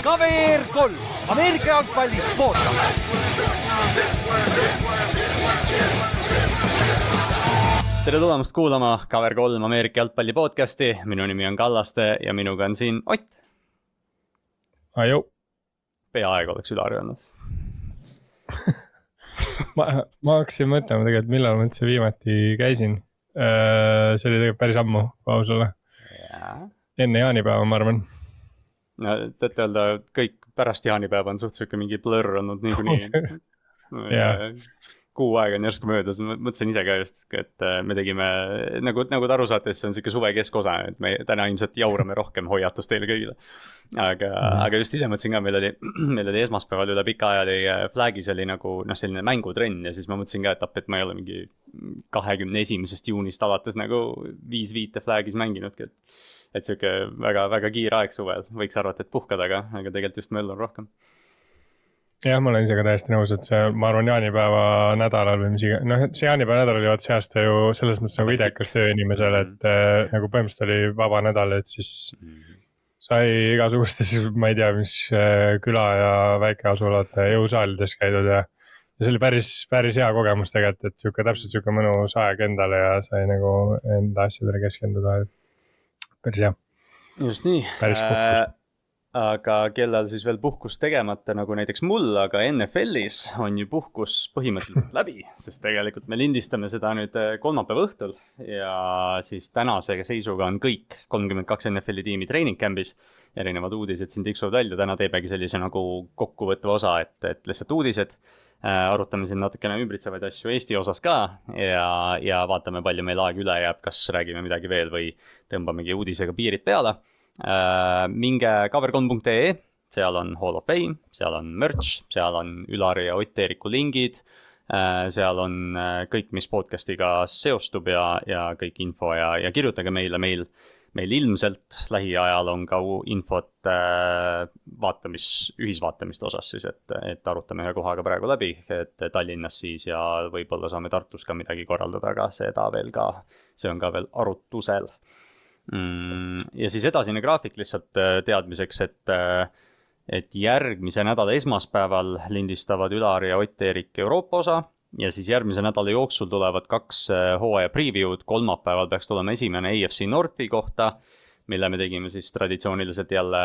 KVR 3, Ameerika jalgpalli podcast. Tere tulemast kuulama KVR 3 Ameerika jalgpalli podcasti. Minu nimi on Kallaste ja minuga on siin Ott. Aju. Peaaegu oleks Ülari olnud. ma hakkasin mõtlema tegelikult, millal ma üldse viimati käisin. See oli tegelikult päris ammu, pausule. Enne jaanipäeva, ma arvan. No, teete öelda, kõik pärast jaanipäeva on suhteliselt mingi blur olnud niikuinii. Kuu aega on järsku möödas. Mõtlesin ise ka just, et me tegime, nagu te aru saate, see on selline suve keskosa, et me täna ilmselt jaurame rohkem hoiatust teile kõigile. Aga just ise mõtlesin ka, meil oli esmaspäeval üle pika aja oli Flagis oli nagu selline mängutrenn ja siis ma mõtlesin ka, et ma ei ole mingi 21. juunist alates nagu 5 Flagis mänginudki, et siuke väga, väga kiire aeg suvel. Võiks arvata, et puhkada, aga tegelikult just möll on rohkem. Jah, ma olen ise ka täiesti nõus, et see, ma arvan, jaanipäeva nädalal või mis iga, see jaanipäeva nädal oli see aasta ju selles mõttes nagu idekas töö inimesele, et nagu põhimõtteliselt oli vaba nädal, et siis sai igasugustes, ma ei tea, mis küla ja väikeasulate jõusaalides käidud ja see oli päris hea kogemus tegelikult, et täpselt siuke mõnus aeg endale ja sai nagu enda asjadele keskenduda, et päris hea. Just nii. Päris puhkus. Aga kellel siis veel puhkus tegemata, nagu näiteks mul, aga NFL-is on ju puhkus põhimõtteliselt läbi, sest tegelikult me lindistame seda nüüd kolmapäeva õhtul ja siis tänase seisuga on kõik 32 NFL-i tiimi training camp'is, erinevad uudised siin tiksuvad välja, täna teebegi sellise nagu kokkuvõtva osa, et lihtsalt uudised, arutame siin natukene ümbritsevaid asju Eesti osas ka ja vaatame, palju meil aeg üle jääb, kas räägime midagi veel või tõmbamegi uudisega piirid peale. Minge kavr3.ee, seal on Hall of Fame, seal on merch, seal on Ülari ja Ott Eeriku lingid, seal on kõik, mis podcastiga seostub ja kõik info ja kirjutage meile, meil ilmselt lähiajal on ka infot ühisvaatamist osas siis, et arutame ühe kohaga praegu läbi, et Tallinnas siis ja võib-olla saame Tartus ka midagi korraldada, aga see on ka veel arutusel. Ja siis edasine graafik lihtsalt teadmiseks, et järgmise nädala esmaspäeval lindistavad Ülari ja Ott Eerik Euroopa osa ja siis järgmise nädala jooksul tulevad 2 hooaja preview'd, kolmapäeval peaks tulema esimene AFC Northi kohta, mille me tegime siis traditsiooniliselt jälle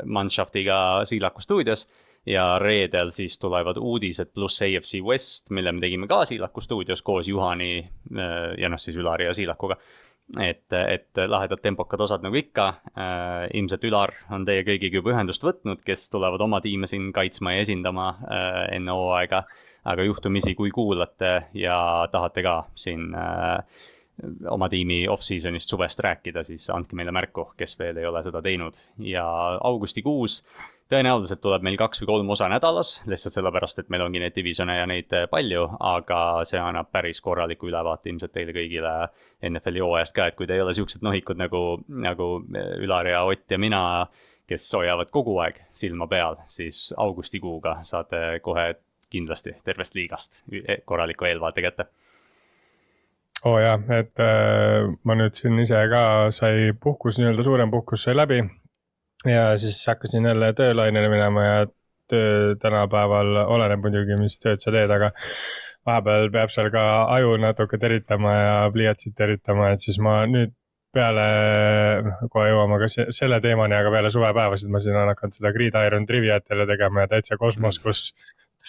Manshaftiga Siilaku stuudios ja reedel siis tulevad uudised pluss AFC West, mille me tegime ka Siilaku stuudios koos Juhani ja siis Ülari ja Siilakuga. Et lahedad tempokad osad nagu ikka, ilmselt Ülar on teie kõigiga juba ühendust võtnud, kes tulevad oma tiime siin kaitsma ja esindama enne hooaega, aga juhtumisi kui kuulate ja tahate ka siin oma tiimi off-seasonist suvest rääkida, siis andke meile märku, kes veel ei ole seda teinud ja augustikuus tõenäoliselt tuleb meil 2 või 3 osa nädalas, lihtsalt sellepärast, et meil ongi neid divisione ja neid palju, aga see annab päris korraliku ülevaate ilmselt teile kõigile NFL-i hooajast ka, et kui te ei ole siuksed nohikud nagu Ülar ja Ott ja mina, kes hoiavad kogu aeg silma peal, siis augustikuuga saate kohe kindlasti tervest liigast korraliku eelvaate kätte. Jah, et ma nüüd siin ise ka sai puhkus, nii-öelda suurem puhkus sai läbi. Ja siis hakkasin jälle töölainele minema ja töö tänapäeval oleneb muidugi, mis tööd sa teed, aga vahepeal peab seal ka aju natuke teritama ja pliiatsid teritama, et siis ma nüüd peale, kohe jõuame ka selle teemani, aga peale suvepäevasid ma siin olen hakanud seda Gridiron triviat jälle tegema ja täitsa kosmos, kus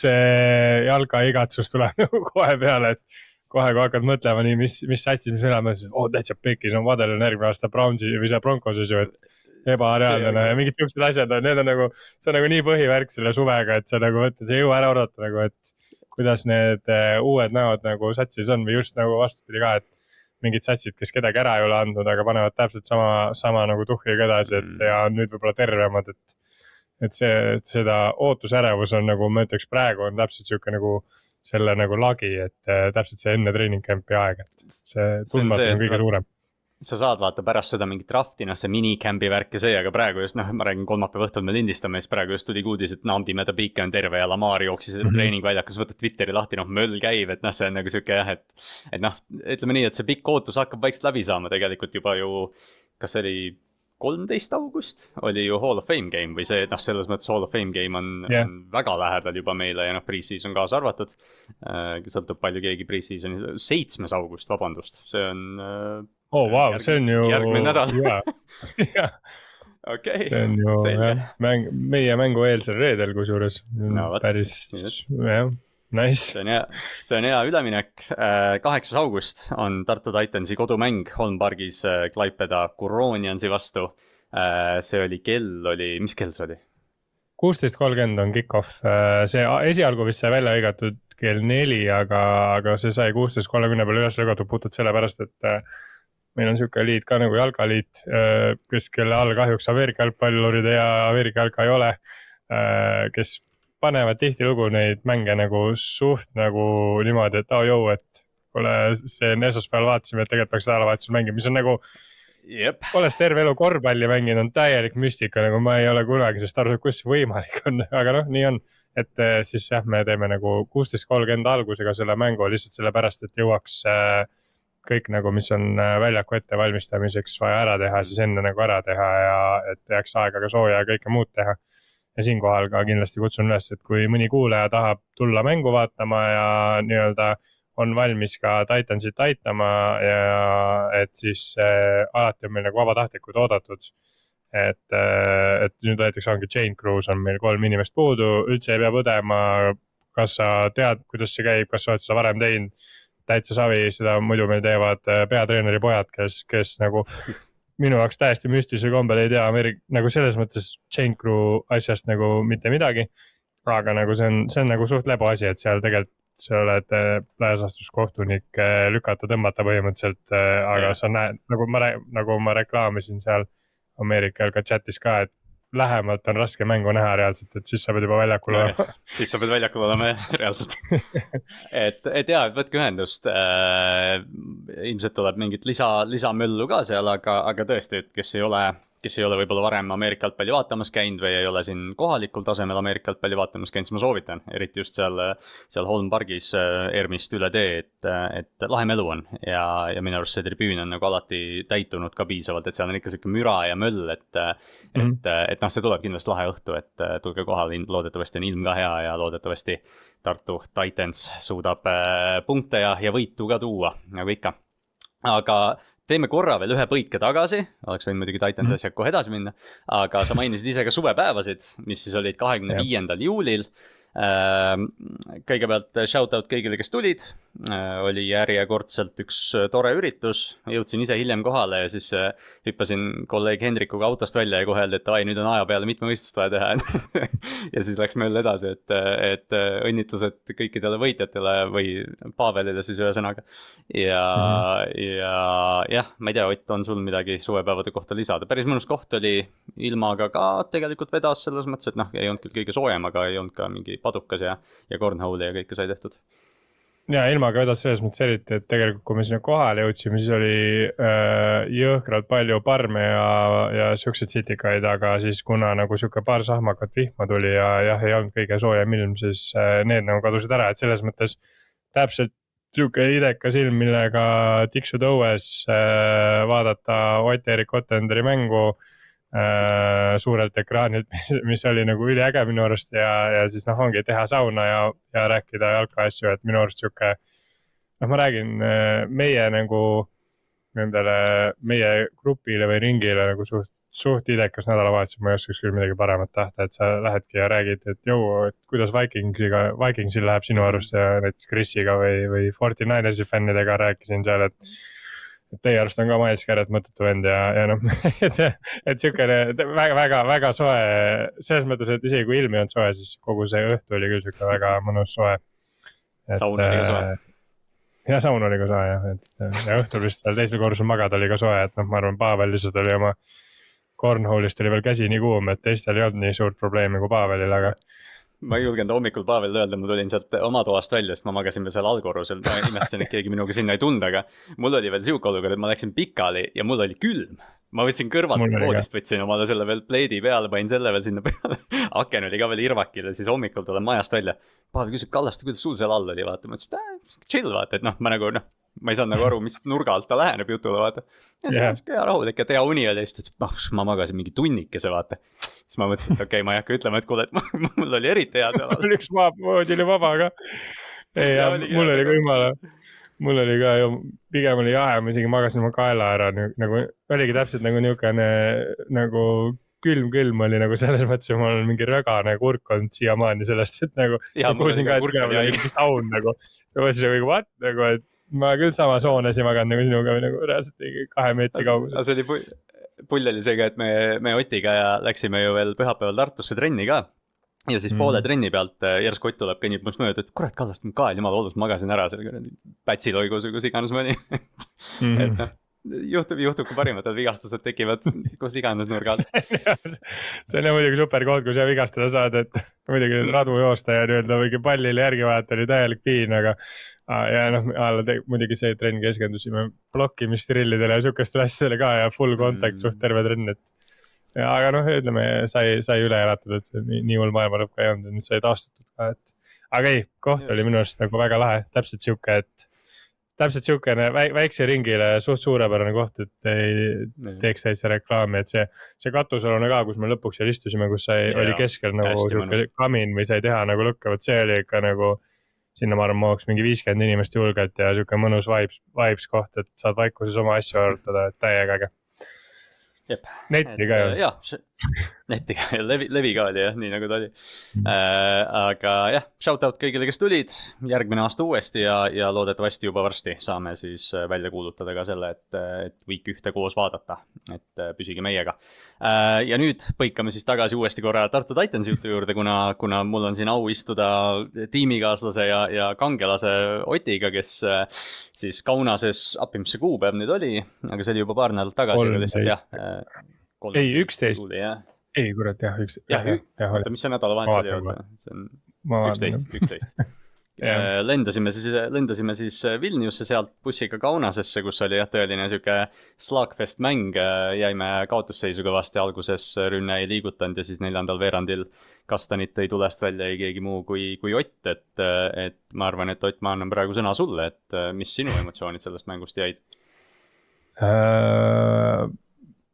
see jalgaigatsus tuleb kohe peale, et kohe kui hakkad mõtlema nii, mis satsis, mis üle mõtlesin, täitsa pekis on Vadel on järgmine aasta Brownsi või see Broncoses ju, et ebareaalne ja mingid niisugused asjad on, need on nagu, see on nagu nii põhivärk selle suvega, et sa nagu mõtled, ei jõua ära oodata nagu, et kuidas need uued näod nagu satsis on või just nagu vastupidi ka, et mingid satsid, kes kedagi ära ei ole andnud, aga panevad täpselt sama nagu tuhriga edasi, et ja nüüd võib-olla tervemad, et seda ootusärevus on nagu, ma ütleks praegu on täpselt siuke nagu selle nagu lagi, et täpselt see enne training campi aeg, et see tundmatus on kõige suurem. sa saad vaata pärast seda mingit drafti, see minicampi värk ja see, aga praegu just ma räägin kolmapäeva õhtul me lindistame, siis praegu just tuli uudis, et Namdi Mädapiike on terve ja Lamar jooksis treeningväljakas, võtad Twitteri lahti, möll käib, et see on nagu siuke jah, et ütleme nii, et see pikk ootus hakkab vaikselt läbi saama tegelikult juba ju, kas oli 13 august oli ju Hall of Fame game või see, selles mõttes Hall of Fame game on väga lähedal juba meile ja pre-season kaasa arvatud. Sõltub palju keegi pre-seasoni, 7. august, vabandust, see on wow, see on ju järgmine nädal. Okay, see on ju meie mängu eelsel reedel kusjuures päris jah. Nice. See on hea üleminek. 8. august on Tartu Titansi kodumäng Holm Pargis Klaipeda Kuroniansi vastu. See oli mis kell see oli? 16.30 on kick-off. See esialgu vist sai välja lõigatud kell 4, aga see sai 16.30 peale üles lõigatud puhtalt sellepärast, et meil on siuke liit ka nagu jalkaliit, kes kelle all kahjuks Ameerika jalgpallurid ja Ameerika jalka ei ole, kes panevad tihtilugu neid mänge nagu suht nagu niimoodi, et et kuule, see esmaspäeval vaatasime, et tegelikult peaks nädalavahetusel mängima, mis on nagu olles terve elu korvpalli mänginud, on täielik müstika, nagu ma ei ole kunagi sest aru, kus see võimalik on, aga nii on, et siis jah, me teeme nagu 16.30 algusega selle mängu lihtsalt sellepärast, et jõuaks kõik nagu, mis on väljaku ette valmistamiseks vaja ära teha, siis enne nagu ära teha ja et jääks aega ka sooja ja kõike muud teha. Ja siinkohal ka kindlasti kutsun üles, et kui mõni kuulaja tahab tulla mängu vaatama ja nii-öelda on valmis ka Titansit aitama ja et siis alati on meil nagu vabatahtlikud oodatud. Et nüüd näiteks ongi Chain Cruise on meil 3 inimest puudu, üldse ei pea põdema, kas sa tead, kuidas see käib, kas sa oled seda varem teinud, täitsa savi, seda muidu meil teevad peatreeneri pojad, kes nagu minu jaoks täiesti müstilisel kombel ei tea nagu selles mõttes Chain Crew asjast nagu mitte midagi, aga nagu see on nagu suht lebo asi, et seal tegelikult sa oled laiasastuskohtunik lükata, tõmmata põhimõtteliselt, aga sa näed, nagu ma reklaamisin seal Ameerikal ka chatis ka, et lähemalt on raske mängu näha reaalselt, et siis sa pead juba väljakul olema. Siis sa pead väljakul olema reaalselt. et võtke ühendust. Ilmselt tuleb mingit lisamöllu ka seal, aga tõesti, et kes ei ole võib-olla varem Ameerika jalgpalli vaatamas käinud või ei ole siin kohalikul tasemel Ameerika jalgpalli vaatamas käinud, siis ma soovitan, eriti just seal Holm Pargis Ermist üle tee, et lahe elu on ja minu arust see tribüün on nagu alati täitunud ka piisavalt, et seal on ikka selline müra ja möll, et see tuleb kindlasti lahe õhtu, et tulge kohale, loodetavasti on ilm ka hea ja loodetavasti Tartu Titans suudab punkte ja võitu ka tuua, nagu ikka. Aga teeme korra veel ühe põike tagasi, oleks võinud muidugi Titansi asjad kohe edasi minna, aga sa mainisid ise ka suvepäevasid, mis siis olid 25. juulil. Kõigepealt shoutout kõigile, kes tulid, oli järjekordselt üks tore üritus, jõudsin ise hiljem kohale ja siis hüppasin kolleeg Hendrikuga autost välja ja kohe öeldi, et nüüd on aja peale mitmevõistlust vaja teha ja siis läks meil edasi, et õnnitlused kõikidele võitjatele või Pavelile siis ühesõnaga ja jah, ma ei tea, Ott, on sul midagi suvepäevade kohta lisada, päris mõnus koht oli, ilmaga ka tegelikult vedas selles mõttes, et ei olnud küll kõige soojem, aga ei olnud ka mingi padukas ja cornhole'i ja kõike sai tehtud. Ja ilmaga vedas selles mõttes eriti, et tegelikult kui me sinna kohale jõudsime, siis oli jõhkralt palju parme ja siukseid sitikaid, aga siis kuna nagu siuke paar sahmakat vihma tuli ja jah, ei olnud kõige soojem ilm, siis need nagu kadusid ära, et selles mõttes täpselt siuke idekas ilm, millega tiksuda õues, vaadata Ott-Erik Ottenderi mängu suurelt ekraanilt, mis oli nagu üliäge minu arust ja siis ongi teha sauna ja rääkida jalkaasju, et minu arust siuke, ma räägin meie nagu meie grupile või ringile nagu suht idekas nädalavahetus, ma ei oskaks küll midagi paremat tahta, et sa lähedki ja räägid, et et kuidas Vikingsil läheb sinu arust ja näiteks Chrisiga või 49ersi fännidega rääkisin seal, et teie arust on ka Miles Garrett mõttetu vend ja et siukene väga soe, selles mõttes, et isegi kui ilm ei olnud soe, siis kogu see õhtu oli küll siuke väga mõnus soe. Saun oli ka soe. Ja saun oli ka soe jah, ja õhtul vist seal teisel korrusel magada oli ka soe, et ma arvan, Pavel lihtsalt oli oma cornhole'ist oli veel käsi nii kuum, et teistel ei olnud nii suurt probleemi kui Pavelil, ma ei julgenud hommikul Pavelile öelda, ma tulin sealt oma toast välja, sest ma magasin veel seal allkorrusel, ma imestasin, et keegi minuga sinna ei tulnud, aga mul oli veel siuke olukord, et ma läksin pikali ja mul oli külm. Ma võtsin kõrvalt voodist, võtsin omale selle veel pleidi peale, panin selle veel sinna peale. Aken oli ka veel irvakil ja siis hommikul tulen majast välja. Pavel küsib Kallaste, kuidas sul seal all oli, vaata. Ma ütlesin, chill, vaata, et ma nagu, ma ei saanud nagu aru, mis nurga alt ta läheneb jutule, vaata. Ja see on hea rahulik, et hea uni oli, siis ta ütles, ma magasin mingi tunnikese, vaata. Siis ma mõtlesin, et okei, ma ei hakka ütlema, et kuule, et mul oli eriti hea seal all. Üks voodi oli vaba ka. Ei, mul oli ka jumala. Mul oli ka ju, pigem oli jahe, ma isegi magasin oma kaela ära, nagu oligi täpselt nagu niukene, nagu külm oli nagu selles mõttes, mul on mingi rögane kurk olnud siiamaani sellest, et nagu ja, ma kuulsin ka, et mingi saun nagu, ma mõtlesin nagu, what, nagu, et ma küll samas hoones ei maganud nagu sinuga või nagu reaalselt 2 meetri kaugusel. See oli pull oli see ka, et me Otiga ja läksime ju veel pühapäeval Tartusse trenni ka. Ja siis poole trenni pealt järsku Ott tuleb, kõnnib must mööda, et kurat Kallast, mu kael jumala odus, magasin ära selle pätsiloigus või kus iganes ma olin. Et juhtub kui parimatel vigastused tekivad kus iganes nurgal. See on muidugi super koht, kui sa vigastada saad, et muidugi radu joosta ja nii-öelda võigi pallile järgi vaata oli täielik piin, aga ja muidugi see trenn keskendusime blokkimisstrillidele ja sukestele asjadele ka ja full contact suht terve trenn, et ja, aga ütleme, sai üle elatud, et nii hull maailma lõpp ka ei olnud, nüüd sai taastutud ka, et aga ei, koht oli minu arust nagu väga lahe, täpselt siukene väikse ringile suht suurepärane koht, et ei teeks täitsa reklaami, et see katusalune ka, kus me lõpuks seal istusime, kus oli keskel nagu siuke kamin või sai teha nagu lõkkevat, see oli ikka nagu sinna ma arvan, ma oleks mingi 50 inimest julgelt ja siuke mõnus vibes koht, et saad vaikuses oma asju arutada, et täiega äge. Netti ka ju. Jah, netti ka ja levi ka oli jah, nii nagu ta oli. Aga jah, shout out kõigile, kes tulid järgmine aasta uuesti ja loodetavasti juba varsti saame siis välja kuulutada ka selle, et week 1 koos vaadata, et püsige meiega. Ja nüüd põikame siis tagasi uuesti korra Tartu Titansi jutu juurde, kuna mul on siin au istuda tiimikaaslase ja kangelase Otiga, kes siis Kaunases, mis see kuupäev nüüd oli, aga see oli juba paar nädalat tagasi, aga lihtsalt jah. Ei, 11. Ei, kurat, jah, 11. Mis see nädalavahetus oli? 11. Lendasime siis Vilniusse sealt bussiga Kaunasesse, kus oli jah tõeline siuke slagfest mäng, jäime kaotusseisu kõvasti alguses, rünne ei liigutanud ja siis 4. veerandil Kastanit tõi tulest välja ei keegi muu kui Ott, et ma arvan, et Ott, ma annan praegu sõna sulle, et mis sinu emotsioonid sellest mängust jäid?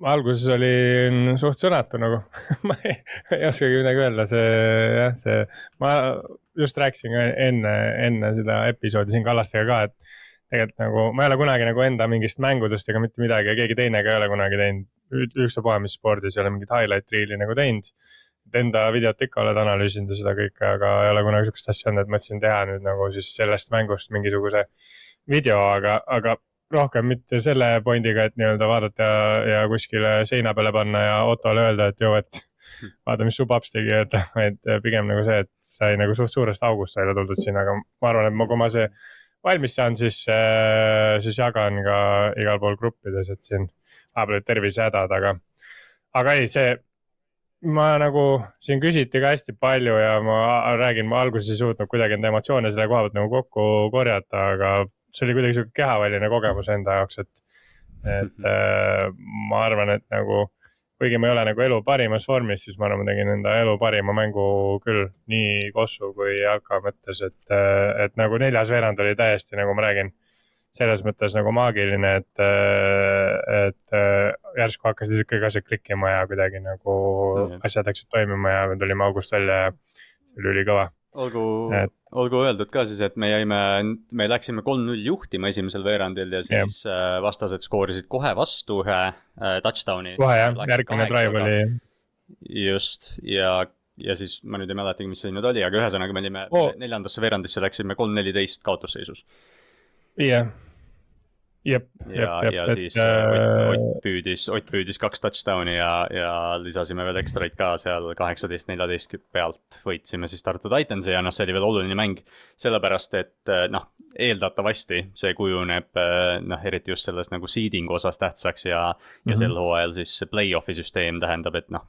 Alguses oli suht sõnatu nagu, ma ei oskagi midagi öelda, ma just rääkisin enne seda episoodi siin Kallastega ka, et tegelikult nagu, ma ei ole kunagi nagu enda mingist mängudest ega mitte midagi ja keegi teine ka ei ole kunagi teinud ükstapuha mis spordis, ei ole mingit highlight reel'i nagu teinud, et enda videot ikka oled analüüsinud ja seda kõike, aga ei ole kunagi sukest asja olnud, et mõtlesin teha nüüd nagu siis sellest mängust mingisuguse video, aga rohkem mitte selle pointiga, et nii-öelda vaadata ja kuskile seina peale panna ja Ottole öelda, et joo, et vaata, mis su paps tegi, et pigem nagu see, et sai nagu suht suurest august välja tuldud siin, aga ma arvan, et kui ma see valmis saan, siis jagan ka igal pool gruppides, et siin vahepeal tervisehädad, aga ei, ma nagu siin küsiti ka hästi palju ja ma räägin, ma alguses ei suutnud kuidagi enda emotsioone selle koha pealt nagu kokku korjata, aga see oli kuidagi siuke kehaväline kogemus enda jaoks, et ma arvan, et nagu kuigi ma ei ole nagu elu parimas vormis, siis ma arvan, ma tegin enda elu parima mängu küll nii Kossu kui Jalka mõttes, et nagu 4. veerand oli täiesti, nagu ma räägin, selles mõttes nagu maagiline, et järsku hakkas ikkagi ka see klikkima ja kuidagi nagu asjad läksid toimima ja me tulime august välja ja see oli ülikõva. Olgu öeldud ka siis, et me läksime 3-0 juhtima esimesel veerandil ja siis vastased skoorisid kohe vastu ühe touchdowni. Kohe jah, järgmine drive oli. Just, ja siis ma nüüd ei mäletagi, mis see nüüd oli, aga ühesõnaga me olime 4. veerandisse läksime 3-14 kaotusseisus. Jah. Ja siis Ott püüdis 2 touchdowni ja lisasime veel ekstraid ka seal 18-14 pealt võitsime siis Tartu Titansi ja see oli veel oluline mäng sellepärast, et eeldatavasti see kujuneb noh, eriti just selles nagu seeding'u osas tähtsaks ja sel hooajal siis play-off'i süsteem tähendab, et noh,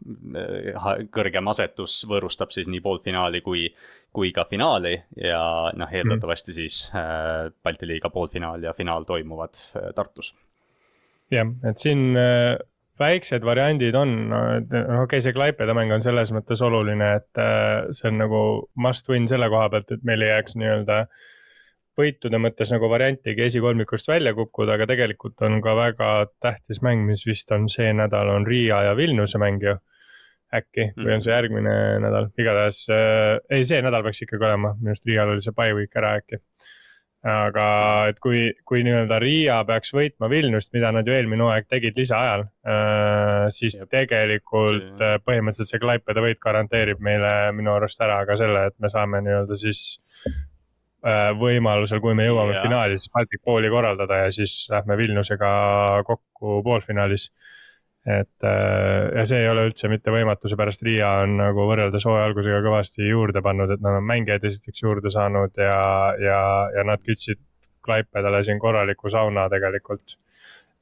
kõrgem asetus võõrustab siis nii poolfinaali kui ka finaali ja noh, eeldatavasti siis Balti liiga poolfinaal ja finaal toimuvad Tartus. Jah, et siin väiksed variandid on, okei, see Klaipeda mäng on selles mõttes oluline, et see on nagu must win selle koha pealt, et meil ei jääks nii-öelda võitude mõttes nagu variantigi esikolmikust välja kukkuda, aga tegelikult on ka väga tähtis mäng, mis vist on see nädal, on Riia ja Vilniuse mäng ju äkki, või on see järgmine nädal, igatahes, ei, see nädal peaks ikkagi olema, minu arust Riial oli see bye week ära äkki. Aga et kui nii-öelda Riia peaks võitma Vilniust, mida nad ju eelmine hooaeg tegid lisaajal, siis tegelikult põhimõtteliselt see Klaipeda võit garanteerib meile minu arust ära ka selle, et me saame nii-öelda siis võimalusel, kui me jõuame finaali, siis Baltic Bowli korraldada ja siis lähme Vilniusega kokku poolfinaalis. Ja see ei ole üldse mitte võimatu, seepärast Riia on nagu võrreldes hooaja algusega kõvasti juurde pannud, et nad on mängijaid esiteks juurde saanud ja nad kütsid Klaipedale siin korraliku sauna tegelikult.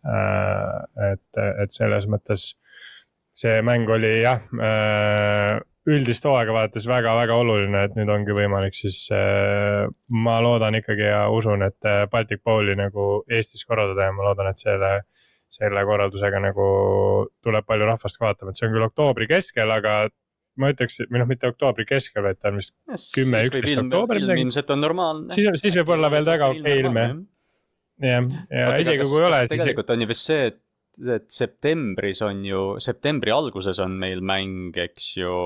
Et selles mõttes see mäng oli jah, üldist hooaega vaadates väga-väga oluline, et nüüd ongi võimalik siis, ma loodan ikkagi ja usun, et Baltic Bowli nagu Eestis korraldada ja ma loodan, et selle korraldusega nagu tuleb palju rahvast ka vaatama, et see on küll oktoobri keskel, aga ma ütleks, või noh, mitte oktoobri keskel, vaid ta on vist 10-11 oktoobri. Ilmselt on normaalne. Siis võib olla veel väga okei ilme. Ja isegi kui ole, siis... Tegelikult on ju vist see, et septembri alguses on meil mäng, eks ju,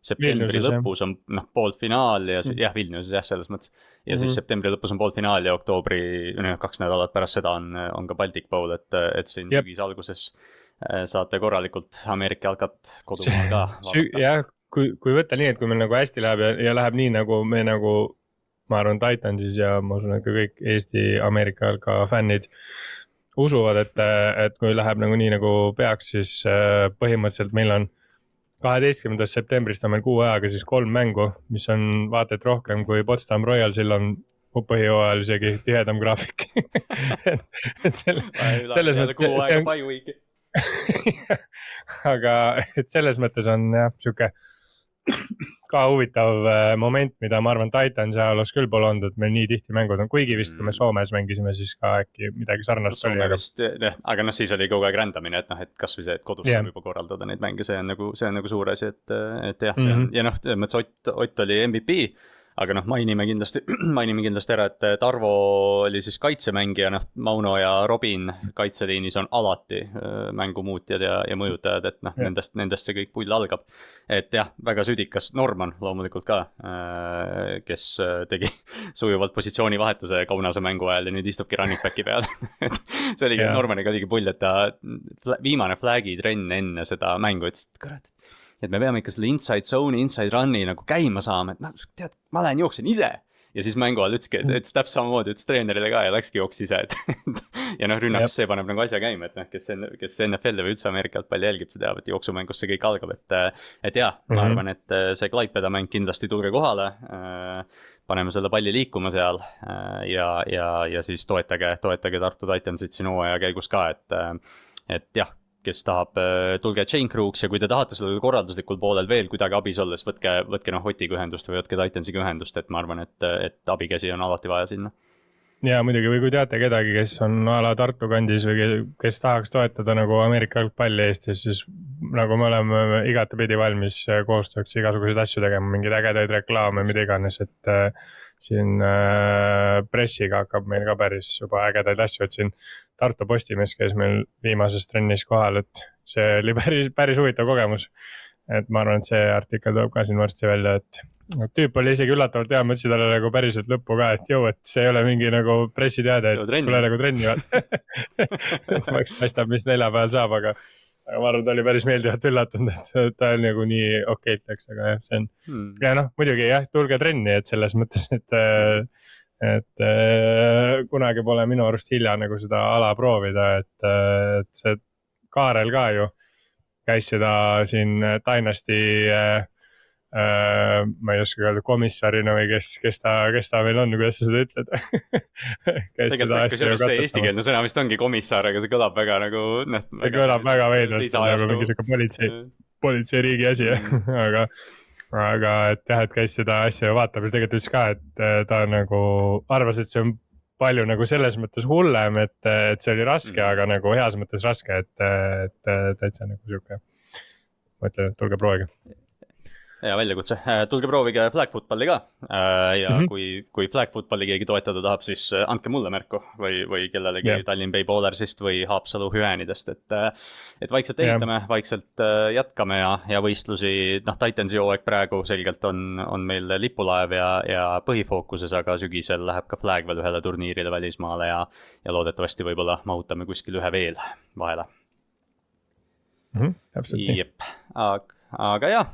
septembri lõpus on poolfinaal ja jah, Vilniuses jah, selles mõttes. Ja siis septembri lõpus on poolfinaal ja oktoobri 2 nädalat pärast seda on ka Baltic Bowl, et siin sügis alguses saate korralikult Ameerika jalkat kodumaal ka vaadata. Jah, kui võtta nii, et kui meil nagu hästi läheb ja läheb nii nagu me nagu, ma arvan, Titansis ja ma usun, et ka kõik Eesti Ameerika jalka fännid usuvad, et kui läheb nagu nii nagu peaks, siis põhimõtteliselt meil on 12. septembrist on meil 6 ajaga siis 3 mängu, mis on vaata et rohkem kui Potsdam Royalsil on põhijooajal isegi tihedam graafik. et selles mõttes... aga et selles mõttes on jah, siuke ka huvitav moment, mida ma arvan Titans ajaloos küll pole olnud, et meil nii tihti mängud on, kuigi vist kui me Soomes mängisime, siis ka äkki midagi sarnast oli. Aga siis oli kogu aeg rändamine, et noh, et kas või see, et kodus saab juba korraldada neid mänge, see on nagu suur asi, et jah, see on, ja noh, Ott oli MVP, aga noh, mainime kindlasti ära, et Tarvo oli siis kaitsemängija, noh, Mauno ja Robin kaitseliinis on alati mängumuutjad ja mõjutajad, et noh, nendest see kõik pull algab. Et jah, väga südikas Norman loomulikult ka, kes tegi sujuvalt positsioonivahetuse Kaunase mängu ajal ja nüüd istubki running backi peal. See oligi, Normaniga oligi pull, et ta viimane flagi trenn enne seda mängu ütles, et kurat, et me peame ikka selle inside zone'i, inside run'i nagu käima saama, et tead, ma lähen jooksen ise. Ja siis mängu all ütleski, et täpselt samamoodi ütles treenerile ka ja läkski jooks ise. Ja noh, rünnakus see paneb nagu asja käima, et noh, kes NFL-i või üldse Ameerikat palju jälgib, see teab, et jooksumängust see kõik algab. Et jah, ma arvan, et see Klaipeda mäng kindlasti tulge kohale, paneme selle palli liikuma seal ja siis toetage Tartu Titansit siin hooaja käigus ka, et jah, kes tahab, tulge Chain Crew'ks ja kui te tahate sellel korralduslikul poolel veel kuidagi abis olles, võtke noh Otiga ühendust või võtke Titansiga ühendust, et ma arvan, et abikäsi on alati vaja sinna. Ja muidugi, või kui teate kedagi, kes on ala Tartu kandis või kes tahaks toetada nagu Ameerika jalgpalli Eestis, siis nagu me oleme igatepidi valmis koostööks igasuguseid asju tegema, mingeid ägedaid reklaame, mida iganes, et siin pressiga hakkab meil ka päris juba ägedaid asju, et siin Tartu Postimees käis meil viimases trennis kohal, et see oli päris huvitav kogemus. Et ma arvan, et see artikkel tuleb ka siin varsti välja, et tüüp oli isegi üllatavalt hea, ma ütlesin talle nagu päriselt lõppu ka, et et see ei ole mingi nagu pressiteade, et tule nagu trenni vaata. Et maks paistab, mis neljapäeval saab, aga ma arvan, ta oli päris meeldivalt üllatunud, et ta oli nagu nii okeilt läks, aga jah, see on. Ja noh, muidugi jah, tulge trenni, et selles mõttes, et kunagi pole minu arust hilja nagu seda ala proovida, et see Kaarel ka ju käis seda siin Dynasty ma ei oska öelda komissarina või kes ta meil on, kuidas sa seda ütled tegelikult see eestikeelne sõna vist ongi komissar, aga see kõlab väga nagu see kõlab väga veidralt, nagu mingi siuke politseiriigi asi aga et jah, et käis seda asja ja vaatab ja tegelikult ütles ka, et ta nagu arvas, et see on palju nagu selles mõttes hullem, et see oli raske, aga nagu heas mõttes raske, et täitsa nagu siuke, ma ütlen, et tulge proovige. Ja väljakutse, tulge proovige flag footballi ka ja kui flag footballi keegi toetada tahab, siis andke mulle märku või kellelegi Tallinn Bay Bowlersist või Haapsalu Hüänidest, et vaikselt ehitame, vaikselt jätkame ja võistlusi, Titansi hooaeg praegu selgelt on meil lipulaev ja põhifookuses, aga sügisel läheb ka flag veel ühele turniirile välismaale ja loodetavasti võib-olla mahutame kuskil ühe veel vahele. Täpselt nii. Aga jah,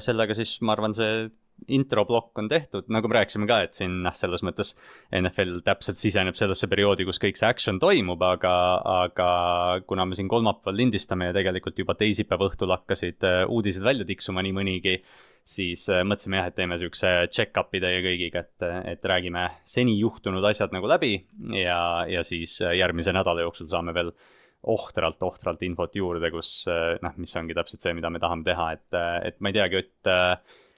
sellega siis ma arvan see introblokk on tehtud, nagu me rääkisime ka, et siin selles mõttes NFL täpselt siseneb sellesse perioodi, kus kõik see action toimub, aga kuna me siin kolmapäeval lindistame ja tegelikult juba teisipäeva õhtul hakkasid uudised välja tiksuma nii mõnigi, siis mõtlesime jah, et teeme siukse check-up'i teie kõigiga, et räägime seni juhtunud asjad nagu läbi ja siis järgmise nädala jooksul saame veel ohtralt infot juurde, kus mis ongi täpselt see, mida me tahame teha, et ma ei teagi, et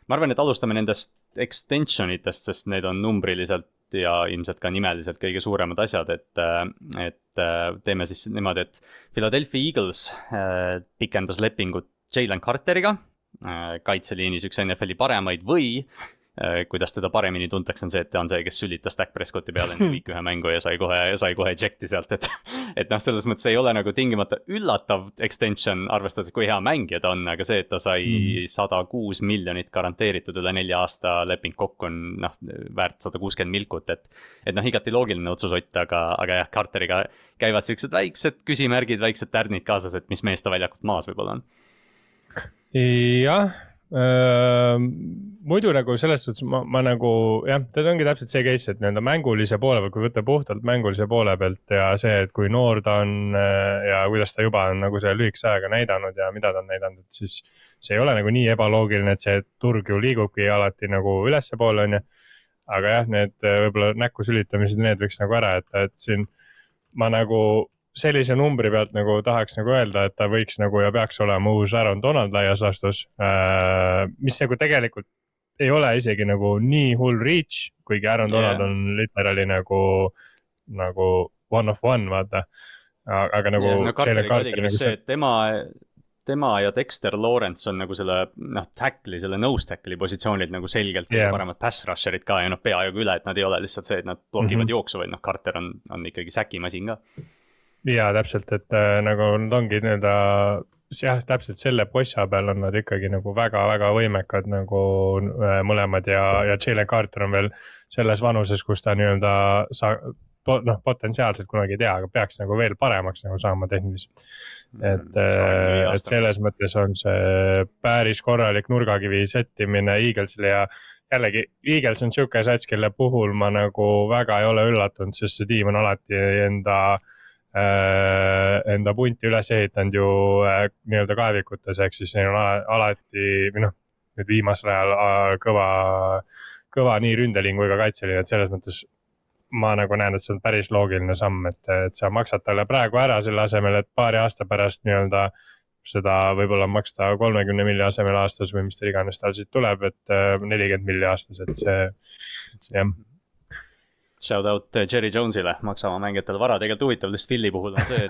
ma arvan, et alustame nendest extensionitest, sest need on numbriliselt ja ilmselt ka nimeliselt kõige suuremad asjad, et teeme siis niimoodi, et Philadelphia Eagles pikendas lepingut Jalen Carteriga, kaitseliinis üks NFL-i paremaid või kuidas teda paremini tuntakse on see, et ta on see, kes sülitas Dak Prescotti peale week ühe mängu ja sai kohe ejecti sealt, et selles mõttes ei ole nagu tingimata üllatav extension, arvestades kui hea mängija ta on, aga see, et ta sai 106 miljonit garanteeritud üle 4 aasta leping kokku on väärt 160 milkut, et igati loogiline otsusott, aga jah, Carteriga käivad sellised väiksed küsimärgid, väiksed tärnid kaasas, et mis mees ta väljakult maas võib-olla on. Jah. Muidu nagu selles suhtes ma nagu jah, ta ongi täpselt see case, et nii-öelda mängulise poole pealt, kui võtta puhtalt mängulise poole pealt ja see, et kui noor ta on ja kuidas ta juba on nagu selle lühikese ajaga näidanud ja mida ta on näidanud, siis see ei ole nagu nii ebaloogiline, et see turg ju liigubki alati nagu ülesse poole on ju, aga jah, need võib-olla näkku sülitamised, need võiks nagu ära, et siin ma nagu sellise numbri pealt nagu tahaks nagu öelda, et ta võiks nagu ja peaks olema uus Aaron Donald laias laastus, mis nagu tegelikult ei ole isegi nagu nii hull reach, kuigi Aaron Donald on literally nagu one of one, vaata. Aga nagu Carteri see, et tema ja Dexter Lawrence on nagu selle selle nose tackle'i positsioonil nagu selgelt paremad pass rusherid ka ja peaaegu üle, et nad ei ole lihtsalt see, et nad blokivad jooksu, vaid Carter on ikkagi säkimasin ka. Jaa, täpselt, et nagu nad ongi nii-öelda, jah, täpselt selle possa peal on nad ikkagi nagu väga-väga võimekad nagu mõlemad ja Jalen Carter on veel selles vanuses, kus ta nii-öelda potentsiaalselt kunagi ei tea, aga peaks nagu veel paremaks nagu saama tehniliselt. Et selles mõttes on see päris korralik nurgakivi settimine Eaglesile ja jällegi Eagles on siuke sats, kelle puhul ma nagu väga ei ole üllatunud, sest see tiim on alati enda punti üles ehitanud ju nii-öelda kaevikutes, ehk siis neil on alati nüüd viimasel ajal kõva nii ründeling kui ka kaitseline, et selles mõttes ma nagu näen, et see on päris loogiline samm, et sa maksad talle praegu ära selle asemel, et paari aasta pärast nii-öelda seda võib-olla maksta 30 milli asemel aastas või mis ta iganes tal siit tuleb, et 40 milli aastas, et see jah. Shout out Jerry Jonesile, maksama mängijatele vara. Tegelikult huvitav lihtsalt Philly puhul on see,